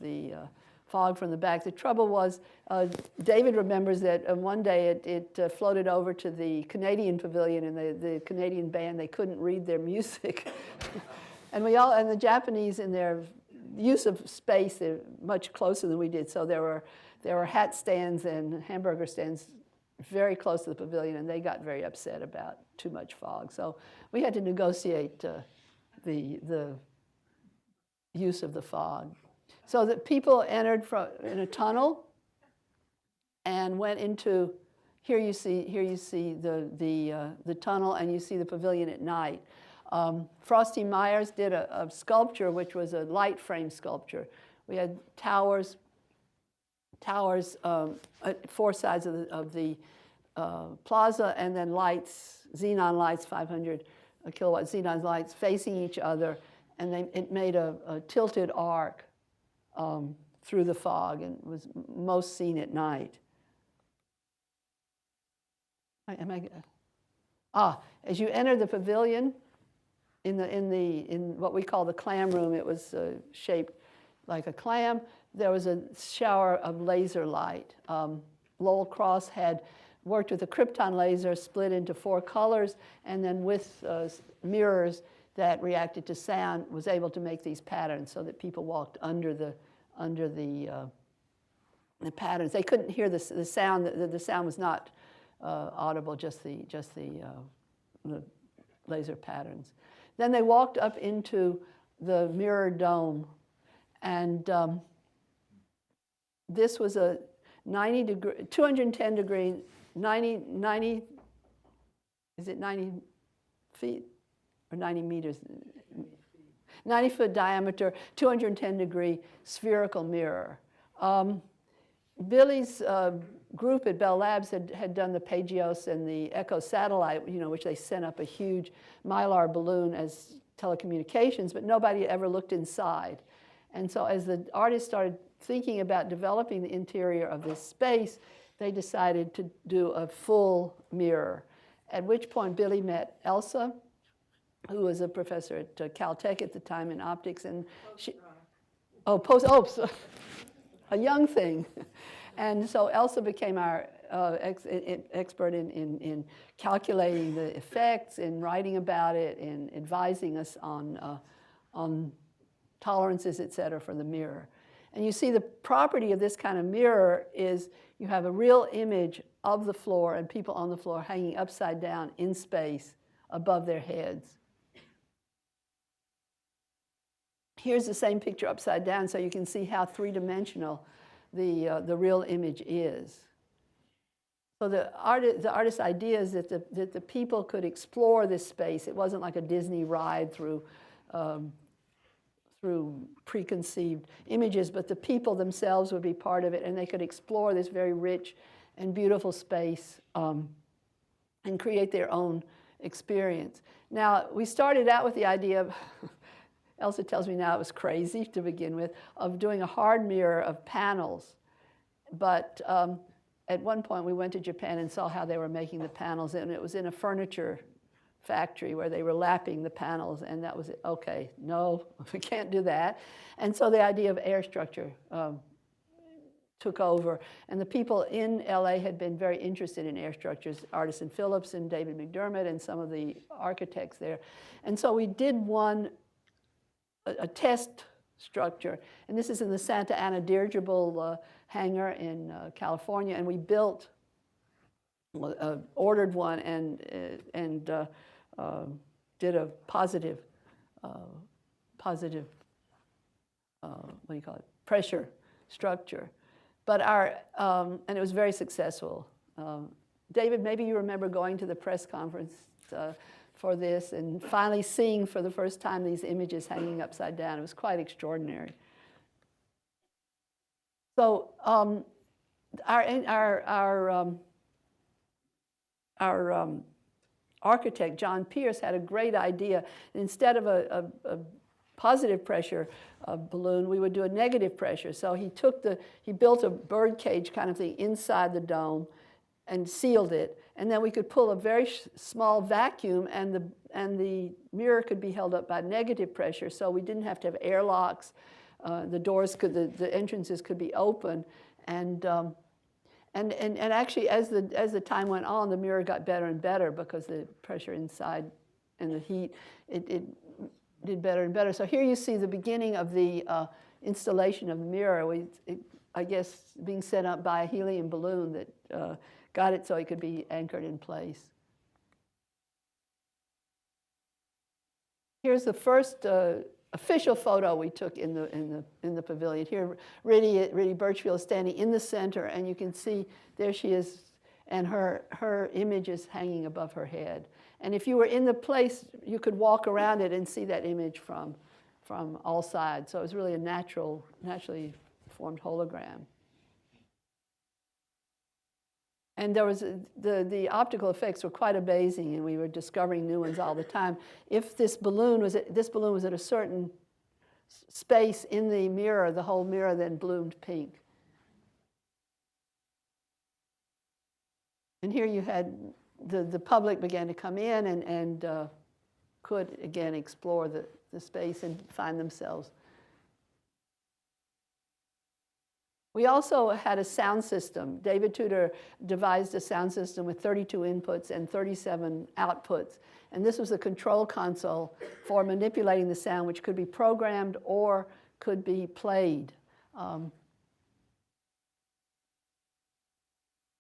the fog from the back. The trouble was, David remembers that one day it floated over to the Canadian pavilion, and the Canadian band, they couldn't read their music. And the Japanese, in their use of space, they're much closer than we did. So there were hat stands and hamburger stands very close to the pavilion, and they got very upset about too much fog. So we had to negotiate the use of the fog. So that people entered in a tunnel and went into, here you see the tunnel, and you see the pavilion at night. Frosty Myers did a sculpture, which was a light frame sculpture. We had towers at four sides of the plaza, and then lights, xenon lights, 500 kilowatt xenon lights facing each other, and it made a tilted arc through the fog, and was most seen at night. As you enter the pavilion, in what we call the Clam Room, it was shaped like a clam. There was a shower of laser light. Lowell Cross had worked with a krypton laser split into 4 colors, and then with mirrors that reacted to sound, was able to make these patterns so that people walked under the patterns. They couldn't hear the sound. The sound was not audible, just the laser patterns. Then they walked up into the mirror dome, and this was a 210 degree, 90, is it 90 feet or 90 meters? 90-foot diameter, 210 degree spherical mirror. Billy's group at Bell Labs had done the Pagios and the Echo satellite, which they sent up a huge mylar balloon as telecommunications, but nobody ever looked inside. And so as the artists started thinking about developing the interior of this space, they decided to do a full mirror, at which point Billy met Elsa, who was a professor at Caltech at the time in optics, and a young thing. And so Elsa became our expert in calculating the effects, in writing about it, in advising us on tolerances, et cetera, for the mirror. And you see the property of this kind of mirror is you have a real image of the floor and people on the floor hanging upside down in space above their heads. Here's the same picture upside down, so you can see how three-dimensional the real image is. So the artist's idea is that the people could explore this space. It wasn't like a Disney ride through preconceived images, but the people themselves would be part of it, and they could explore this very rich and beautiful space and create their own experience. Now, we started out with the idea of, Elsa tells me now it was crazy to begin with, of doing a hard mirror of panels. But at one point we went to Japan and saw how they were making the panels, and it was in a furniture factory where they were lapping the panels, and that was it. Okay, no, we can't do that. And so the idea of air structure took over, and the people in LA had been very interested in air structures, Artisan Phillips and David McDermott and some of the architects there. And so we did a test structure, and this is in the Santa Ana dirigible hangar in California, and we built, ordered one and did a positive, what do you call it, pressure structure. But and it was very successful. David, maybe you remember going to the press conference for this and finally seeing for the first time these images hanging upside down. It was quite extraordinary. So our architect, John Pierce, had a great idea. Instead of a positive pressure balloon, we would do a negative pressure. So he built a bird cage kind of thing inside the dome and sealed it. And then we could pull a very small vacuum, and the mirror could be held up by negative pressure. So we didn't have to have airlocks. The doors the entrances could be open. And actually, as the time went on, the mirror got better and better because the pressure inside and the heat, it did better and better. So here you see the beginning of the installation of the mirror. I guess being set up by a helium balloon that got it so it could be anchored in place. Here's the first official photo we took in the pavilion. Here, Riddy Birchfield is standing in the center, and you can see there she is, and her image is hanging above her head. And if you were in the place, you could walk around it and see that image from all sides. So it was really a naturally formed hologram. And there was the optical effects were quite amazing, and we were discovering new ones all the time. If this balloon was at a certain space in the mirror, the whole mirror then bloomed pink. And here you had the public began to come in and could again explore the space and find themselves. We also had a sound system. David Tudor devised a sound system with 32 inputs and 37 outputs. And this was a control console for manipulating the sound, which could be programmed or could be played.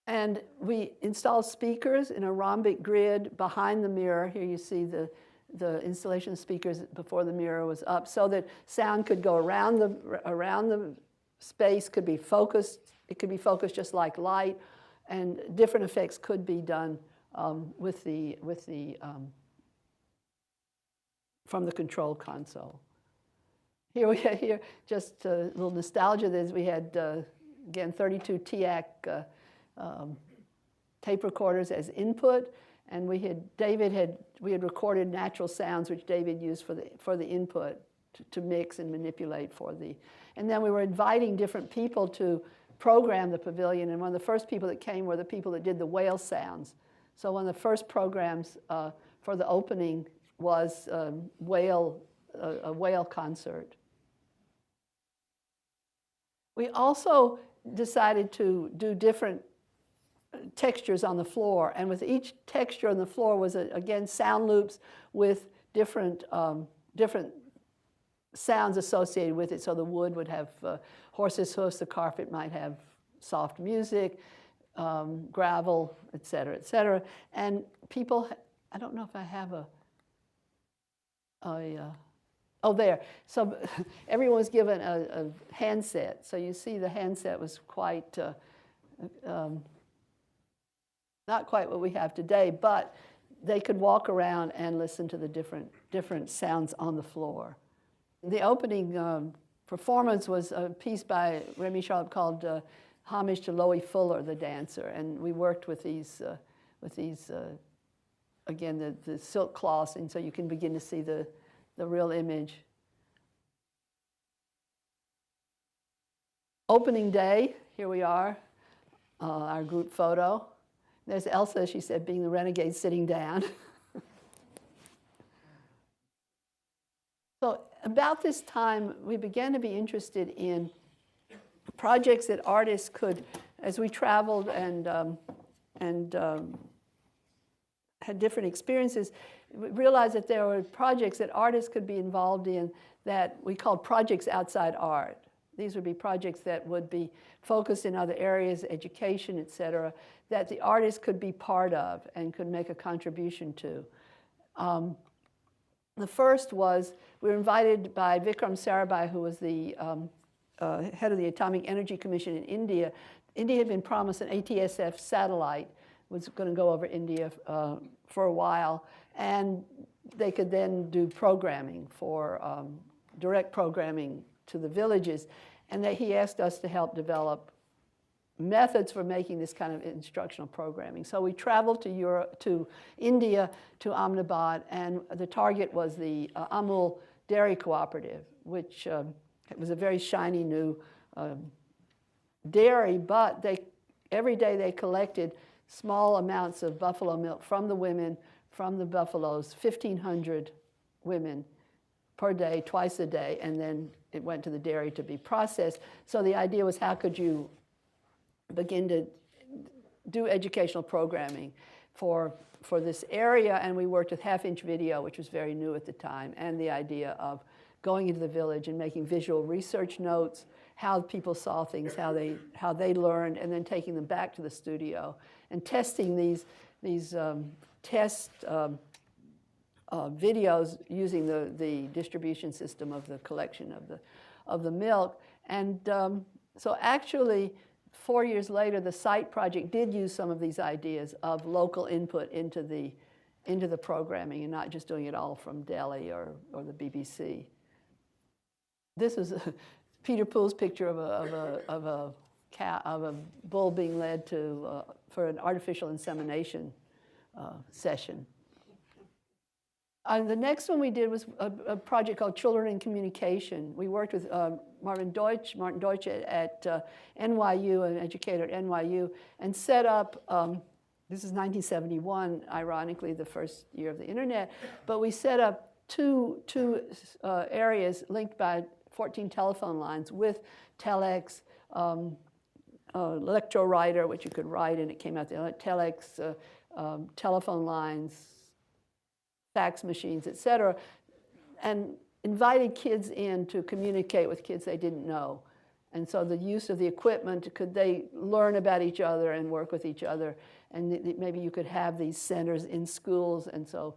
And we installed speakers in a rhombic grid behind the mirror. Here you see the installation of speakers before the mirror was up, so that sound could go around the space, could be focused. It could be focused just like light, and different effects could be done from the control console. Here we have just a little nostalgia. We had again 32 TIAC tape recorders as input, and we had recorded natural sounds which David used for the input. to mix and manipulate for the, and then we were inviting different people to program the pavilion, and one of the first people that came were the people that did the whale sounds. So one of the first programs for the opening was a whale concert. We also decided to do different textures on the floor, and with each texture on the floor was, again, sound loops with different sounds associated with it. So the wood would have horses' hoofs, the carpet might have soft music, gravel, et cetera, et cetera. And people, I don't know if I have oh, there. So everyone was given a handset. So you see the handset was quite, not quite what we have today, but they could walk around and listen to the different sounds on the floor. The opening performance was a piece by Remy Charlotte called Homage to Loie Fuller, the dancer. And we worked with these again, the silk cloths, and so you can begin to see the real image. Opening day, here we are, our group photo. There's Elsa, she said, being the renegade sitting down. So about this time, we began to be interested in projects that artists could, as we traveled and had different experiences, we realized that there were projects that artists could be involved in that we called projects outside art. These would be projects that would be focused in other areas, education, et cetera, that the artist could be part of and could make a contribution to. The first was, we were invited by Vikram Sarabhai, who was the head of the Atomic Energy Commission in India. India had been promised an ATSF satellite, was going to go over India for a while, and they could then do programming for direct programming to the villages. And he asked us to help develop methods for making this kind of instructional programming. So we traveled to India, to Ahmedabad, and the target was the Amul Dairy Cooperative, which was a very shiny new dairy, but every day they collected small amounts of buffalo milk from the women, from the buffaloes, 1,500 women per day, twice a day, and then it went to the dairy to be processed. So the idea was, how could you begin to do educational programming for this area? And we worked with half-inch video, which was very new at the time, and the idea of going into the village and making visual research notes, how people saw things, how they learned, and then taking them back to the studio and testing these test videos using the distribution system of the collection of the milk. And so actually, 4 years later, the SITE project did use some of these ideas of local input into the programming, and not just doing it all from Delhi or the BBC. This is Peter Poole's picture of a bull being led for an artificial insemination session. The next one we did was a project called Children in Communication. We worked with Martin Deutsch at NYU, an educator at NYU, and set up, this is 1971, ironically, the first year of the internet, but we set up two areas linked by 14 telephone lines with telex, electro-writer, which you could write and it came out, the telex, telephone lines, fax machines, et cetera, and invited kids in to communicate with kids they didn't know. And so the use of the equipment, could they learn about each other and work with each other? And maybe you could have these centers in schools, and so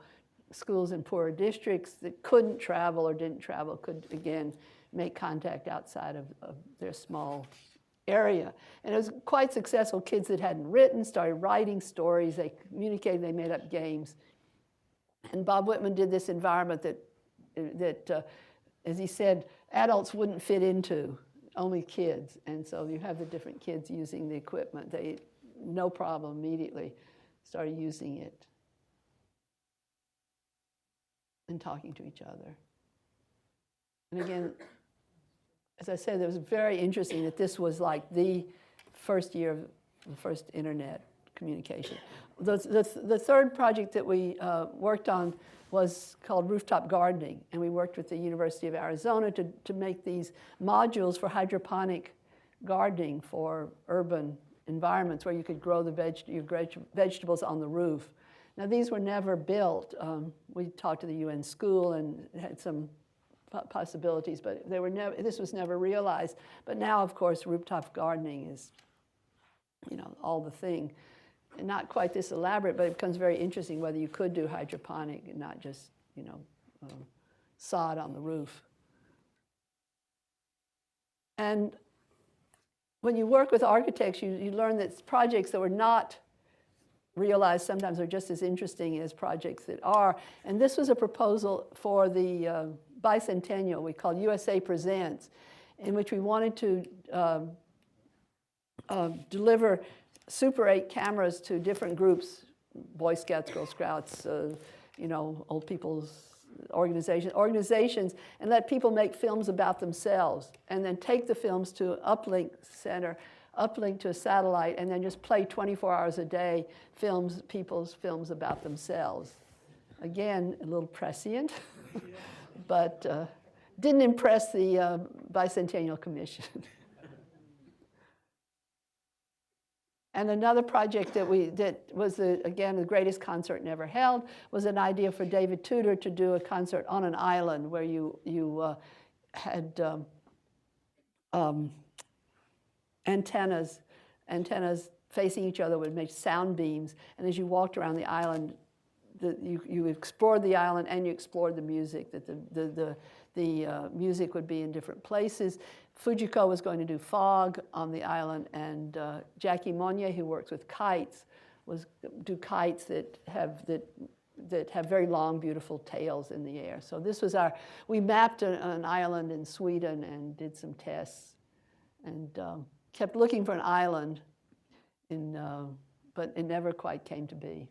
schools in poorer districts that couldn't travel or didn't travel could, again, make contact outside of their small area. And it was quite successful. Kids that hadn't written started writing stories, they communicated, they made up games. And Bob Whitman did this environment that as he said, adults wouldn't fit into, only kids. And so you have the different kids using the equipment. They, no problem, immediately started using it and talking to each other. And again, as I said, it was very interesting that this was like the first year of the first internet communication. The third project that we worked on was called rooftop gardening, and we worked with the University of Arizona to make these modules for hydroponic gardening for urban environments where you could grow your vegetables on the roof. Now, these were never built. We talked to the UN school and had some possibilities, but they were this was never realized. But now, of course, rooftop gardening is, all the thing. And not quite this elaborate, but it becomes very interesting whether you could do hydroponic and not just, sod on the roof. And when you work with architects, you learn that projects that were not realized sometimes are just as interesting as projects that are. And this was a proposal for the bicentennial we called USA Presents, in which we wanted to deliver Super 8 cameras to different groups, Boy Scouts, Girl Scouts, old people's organizations, and let people make films about themselves, and then take the films to uplink center, uplink to a satellite, and then just play 24 hours a day people's films about themselves. Again, a little prescient, but didn't impress the Bicentennial Commission. And another project that was, again, the greatest concert never held, was an idea for David Tudor to do a concert on an island where you had antennas facing each other would make sound beams. And as you walked around the island, you explored the island and you explored the music, that the music would be in different places. Fujiko was going to do fog on the island, and Jackie Monnier, who works with kites, do kites that have very long, beautiful tails in the air. So this was we mapped an island in Sweden and did some tests, and kept looking for an island, but it never quite came to be.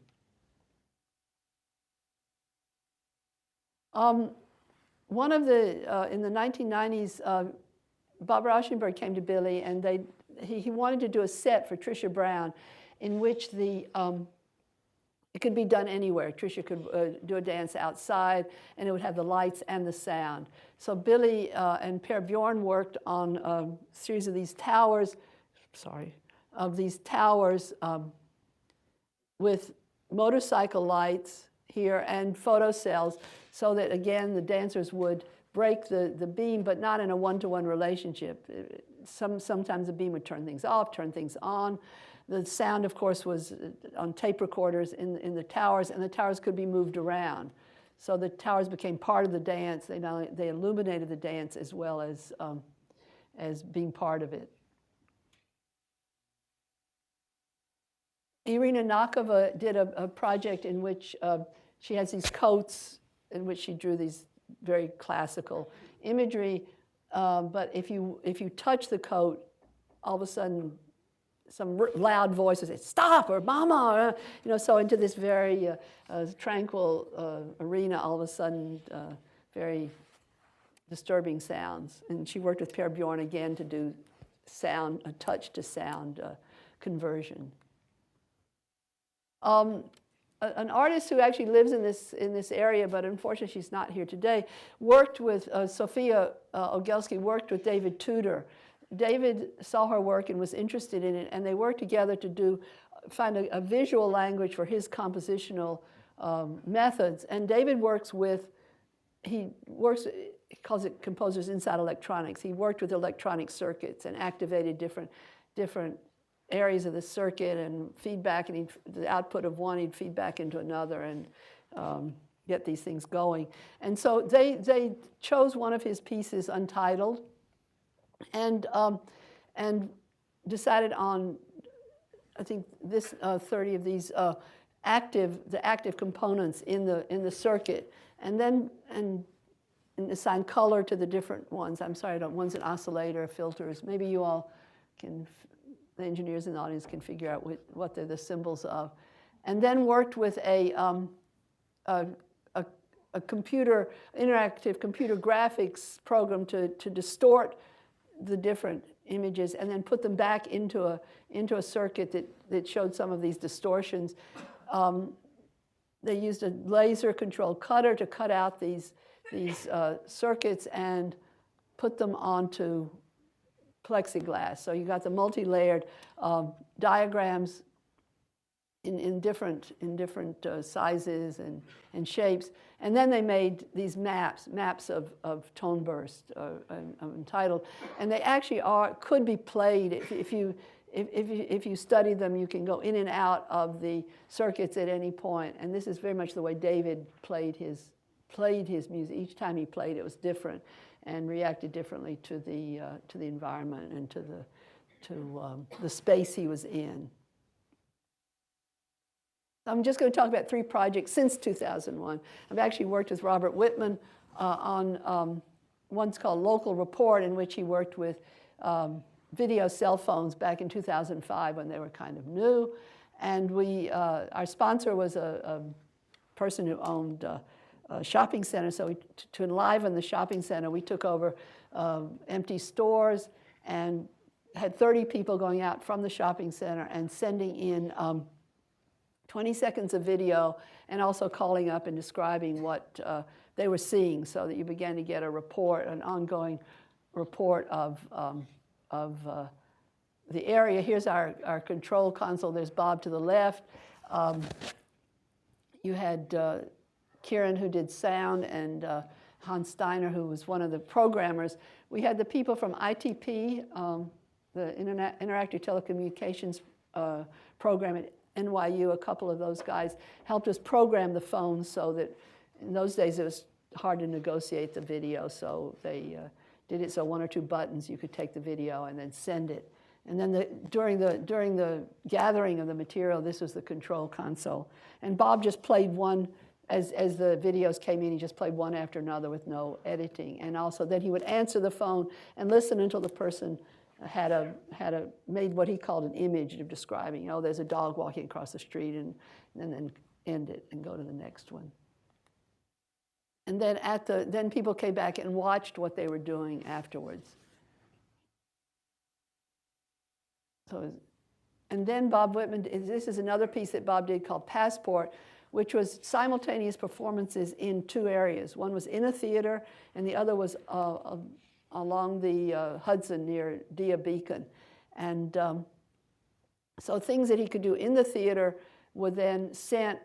One of in the 1990s, Bob Rauschenberg came to Billy, and he wanted to do a set for Trisha Brown in which it could be done anywhere. Trisha could do a dance outside, and it would have the lights and the sound. So Billy and Per Bjorn worked on a series of these towers, with motorcycle lights here and photo cells, so that, again, the dancers would break the beam, but not in a one-to-one relationship. Sometimes the beam would turn things off, turn things on. The sound, of course, was on tape recorders in the towers, and the towers could be moved around. So the towers became part of the dance. They illuminated the dance as well as being part of it. Irina Nakova did a project in which she has these coats in which she drew these very classical imagery, but if you touch the coat, all of a sudden some loud voices say "stop" or "mama," so into this very tranquil arena, all of a sudden very disturbing sounds. And she worked with Per Bjorn again to do sound, touch to sound conversion. An artist who actually lives in this area, but unfortunately she's not here today, worked with Sofia Ogelski, worked with David Tudor. David saw her work and was interested in it, and they worked together to find a visual language for his compositional methods. And David he calls it composers inside electronics. He worked with electronic circuits and activated different areas of the circuit and feedback, and the output of one he'd feed back into another and get these things going. And so they chose one of his pieces, Untitled, and decided on, I think, 30 of these active components in the circuit, and assign color to the different ones. I'm sorry, one's an oscillator, filters. Maybe you all can. The engineers in the audience can figure out what they're the symbols of. And then worked with a interactive computer graphics program to distort the different images and then put them back into a circuit that showed some of these distortions. They used a laser-controlled cutter to cut out these circuits and put them onto plexiglass. So you got the multi-layered diagrams in different sizes and shapes. And then they made these maps of tone burst, entitled. And they actually could be played. If you study them, you can go in and out of the circuits at any point. And this is very much the way David played his music. Each time he played, it was different and reacted differently to the environment and to the space he was in. I'm just going to talk about 3 projects since 2001. I've actually worked with Robert Whitman on one's called Local Report, in which he worked with video cell phones back in 2005 when they were kind of new. And our sponsor was a person who owned a shopping center. So to enliven the shopping center, we took over empty stores and had 30 people going out from the shopping center and sending in 20 seconds of video and also calling up and describing what they were seeing, so that you began to get a report, an ongoing report of the area. Here's our control console. There's Bob to the left. You had Kieran, who did sound, and Hans Steiner, who was one of the programmers. We had the people from ITP, the Interactive Telecommunications program at NYU. A couple of those guys helped us program the phones, so that in those days it was hard to negotiate the video, so they did it so 1 or 2 buttons you could take the video and then send it. And then during the gathering of the material, this was the control console. And Bob just played one, as the videos came in, he just played one after another with no editing. And also then he would answer the phone and listen until the person made what he called an image of describing, oh, there's a dog walking across the street, and then end it and go to the next one. And then then people came back and watched what they were doing afterwards. And then Bob Whitman, this is another piece that Bob did called Passport, which was simultaneous performances in 2 areas. One was in a theater, and the other was along the Hudson near Dia Beacon. And so things that he could do in the theater were then sent,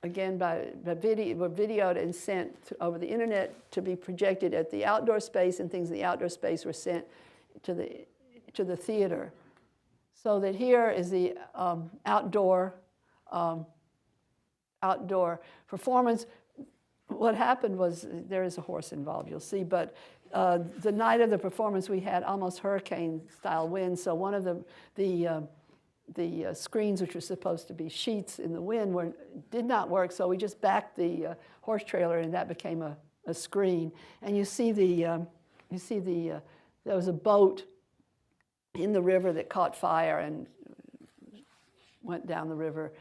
again, were videoed and sent over the internet to be projected at the outdoor space, and things in the outdoor space were sent to the theater. So that here is the outdoor performance. What happened was, there is a horse involved, you'll see, but the night of the performance we had almost hurricane-style winds, so one of the screens, which were supposed to be sheets in the wind, did not work, so we just backed the horse trailer, and that became a screen. And you see there was a boat in the river that caught fire and went down the river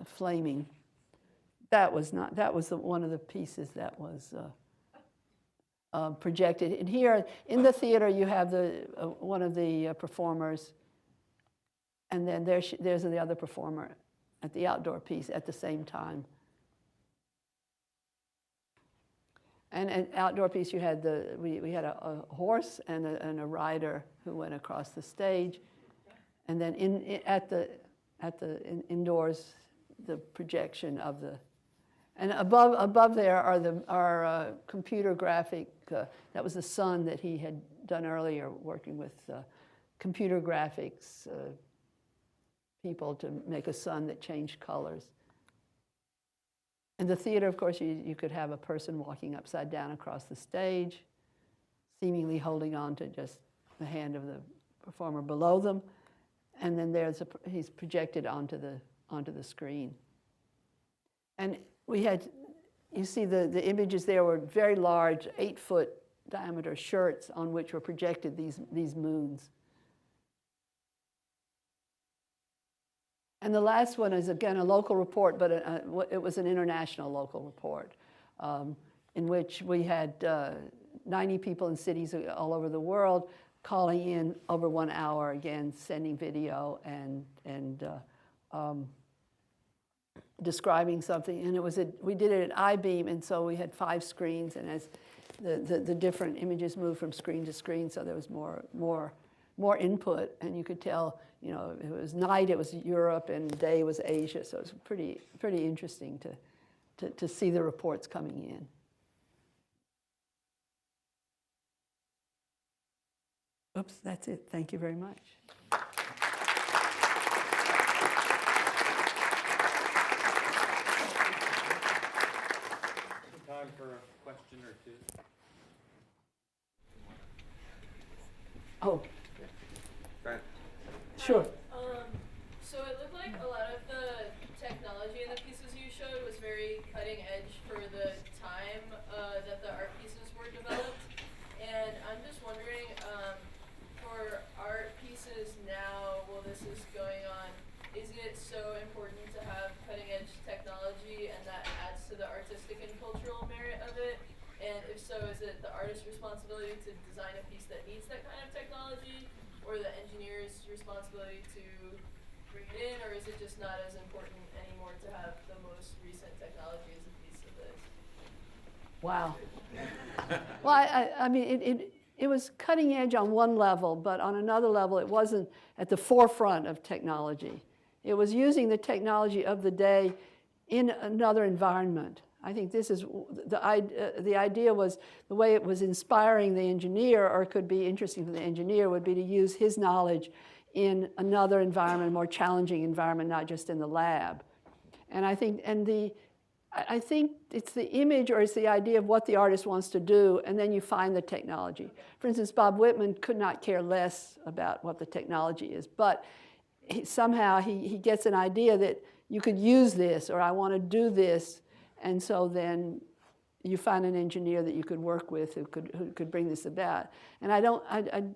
flaming. That was one of the pieces that was projected. And here in the theater, you have one of the performers, and then there's the other performer at the outdoor piece at the same time. And an outdoor piece, you had we had a horse and a rider who went across the stage, and then indoors, the projection of the. And above there are computer graphic. That was the sun that he had done earlier, working with computer graphics people to make a sun that changed colors. In the theater, of course, you could have a person walking upside down across the stage, seemingly holding on to just the hand of the performer below them, and then he's projected onto the screen. And we had, you see the images there were very large, 8-foot diameter shirts on which were projected these moons. And the last one is, again, a local report, but it was an international local report in which we had 90 people in cities all over the world calling in over 1 hour, again, sending video and describing something. And we did it at I-beam, and so we had 5 screens, and as the different images moved from screen to screen, so there was more input, and you could tell, you know, it was night, it was Europe, and day was Asia, so it was pretty interesting to see the reports coming in. Oops, that's it. Thank you very much. Time for a question or two. Oh, Right. sure. So it looked like a lot of the technology in the pieces you showed was very cutting edge for the time that the art pieces were developed. And I'm just wondering, for art pieces now, while this is going on, is it so important to have cutting edge technology and that adds to the artistic and cultural merit of it? And if so, is it the artist's responsibility to design a piece that needs that kind of technology, or the engineer's responsibility to bring it in, or is it just not as important anymore to have the most recent technology as a piece of this? Wow. Well, I mean, it was cutting edge on one level, but on another level, it wasn't at the forefront of technology. It was using the technology of the day in another environment. I think this is the idea was the way it was inspiring the engineer, or could be interesting for the engineer, would be to use his knowledge in another environment, a more challenging environment, not just in the lab. And I think it's the image, or it's the idea of what the artist wants to do, and then you find the technology. For instance, Bob Whitman could not care less about what the technology is, but somehow he gets an idea that you could use this, or I want to do this, and so then you find an engineer that you could work with who could bring this about. And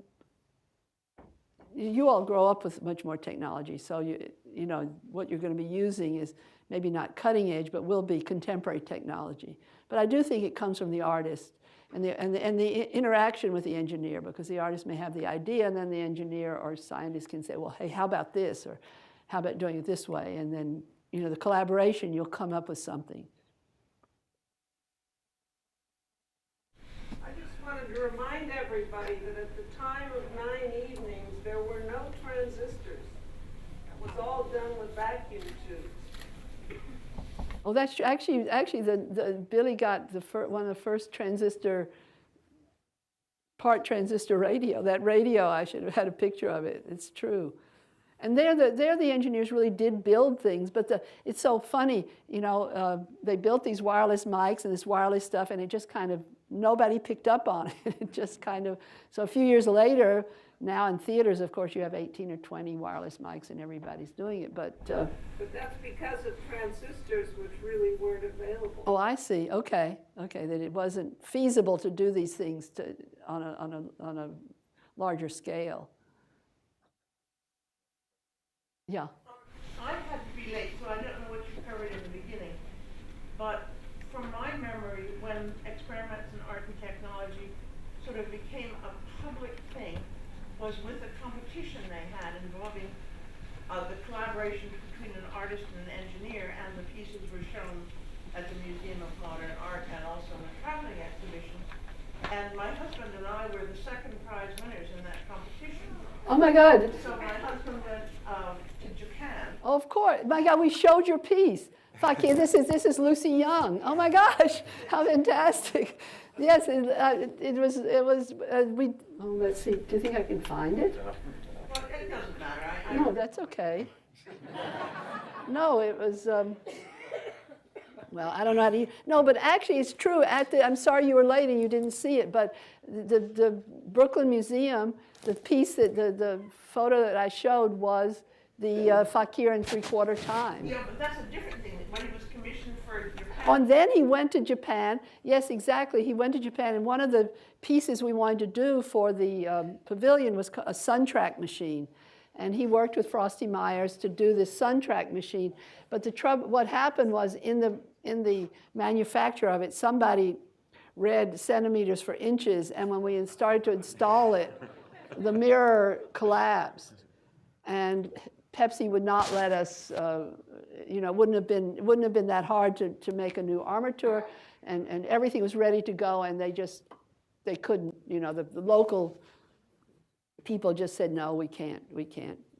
you all grow up with much more technology, so you know what you're going to be using is maybe not cutting edge, but will be contemporary technology. But I do think it comes from the artist and the interaction with the engineer, because the artist may have the idea, and then the engineer or scientist can say, well, hey, how about this, or how about doing it this way? And then, you know, the collaboration, you'll come up with something. I just wanted to remind everybody that at the time of 9 evenings, there were no transistors. It was all done with vacuum tubes. Oh, that's true. Actually, Billy got one of the first transistor radio. That radio, I should have had a picture of it. It's true. And there the engineers really did build things, but it's so funny, you know, they built these wireless mics and this wireless stuff, and it just kind of, nobody picked up on it. It just kind of, so a few years later, now in theaters, of course, you have 18 or 20 wireless mics and everybody's doing it, but But that's because of transistors, which really weren't available. oh, I see. Okay, that it wasn't feasible to do these things on a larger scale. Yeah. I had to be late, so I don't know what you covered in the beginning. But from my memory, when experiments in art and technology sort of became a public thing, was with a competition they had involving the collaboration between an artist and an engineer, and the pieces were shown at the Museum of Modern Art and also in a traveling exhibition. And my husband and I were the second prize winners in that competition. Oh my God. So my husband went to Japan. Oh, of course. My God, we showed your piece. Fuck yeah, this is Lucy Young. Oh my gosh, how fantastic. Yes, it was, let's see, do you think I can find it? Well, it doesn't matter. No, that's okay. No, it was, well, I don't know how to, no, but actually it's true. I'm sorry you were late and you didn't see it, but the Brooklyn Museum, the piece the photo that I showed was the Fakir in 3/4 time. Yeah, but that's a different thing. When he was commissioned for Japan. And then he went to Japan. Yes, exactly. He went to Japan, and one of the pieces we wanted to do for the pavilion was a sun track machine. And he worked with Frosty Myers to do this Sun-Track machine. But the trouble, what happened was in the manufacture of it, somebody read centimeters for inches, and when we started to install it, the mirror collapsed. And Pepsi would not let us, wouldn't have been that hard to make a new armature, and everything was ready to go, and they couldn't, the local people just said, no, we can't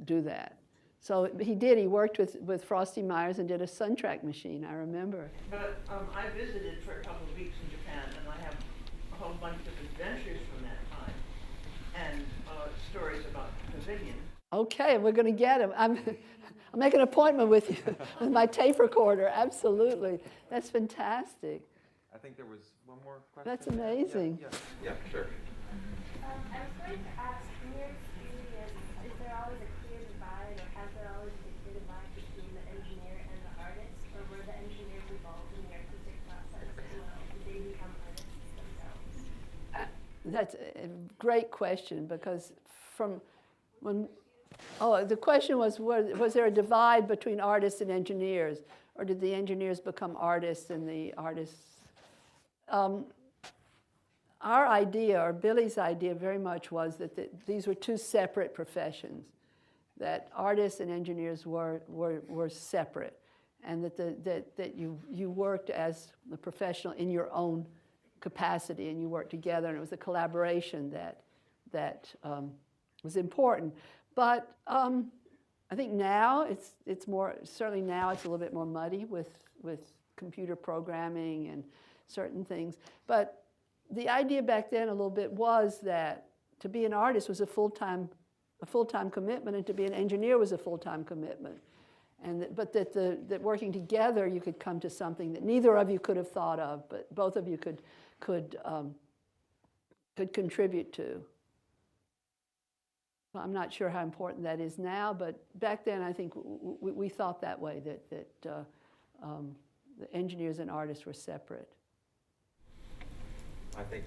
do that. So he worked with Frosty Myers and did a Sun-Track machine, I remember. But I visited for a couple of weeks in Japan, and I have a whole bunch of adventures from that time, and stories about the pavilion. Okay, we're going to get him. I'll make an appointment with you with my tape recorder. Absolutely. That's fantastic. I think there was one more question. That's amazing. Yeah, sure. I was going to ask, in your experience, is there always a clear divide, or has there always been a clear divide between the engineer and the artist, or were the engineers involved in the artistic process as well? Did they become artists themselves? That's a great question, because the question was there a divide between artists and engineers, or did the engineers become artists and the artists? Our idea, or Billy's idea, very much was that these were two separate professions, that artists and engineers were separate, and that you worked as a professional in your own capacity, and you worked together, and it was a collaboration that was important. But I think now it's more, certainly now it's a little bit more muddy with computer programming and certain things. But the idea back then a little bit was that to be an artist was a full-time commitment, and to be an engineer was a full-time commitment. But that working together you could come to something that neither of you could have thought of, but both of you could contribute to. I'm not sure how important that is now, but back then I think we thought that way, that the engineers and artists were separate. I think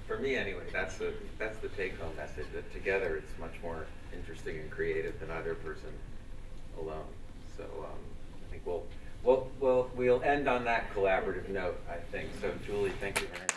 for me anyway, that's the take-home message, that together it's much more interesting and creative than either person alone. So I think we'll end on that collaborative note, I think. So Julie, thank you very much.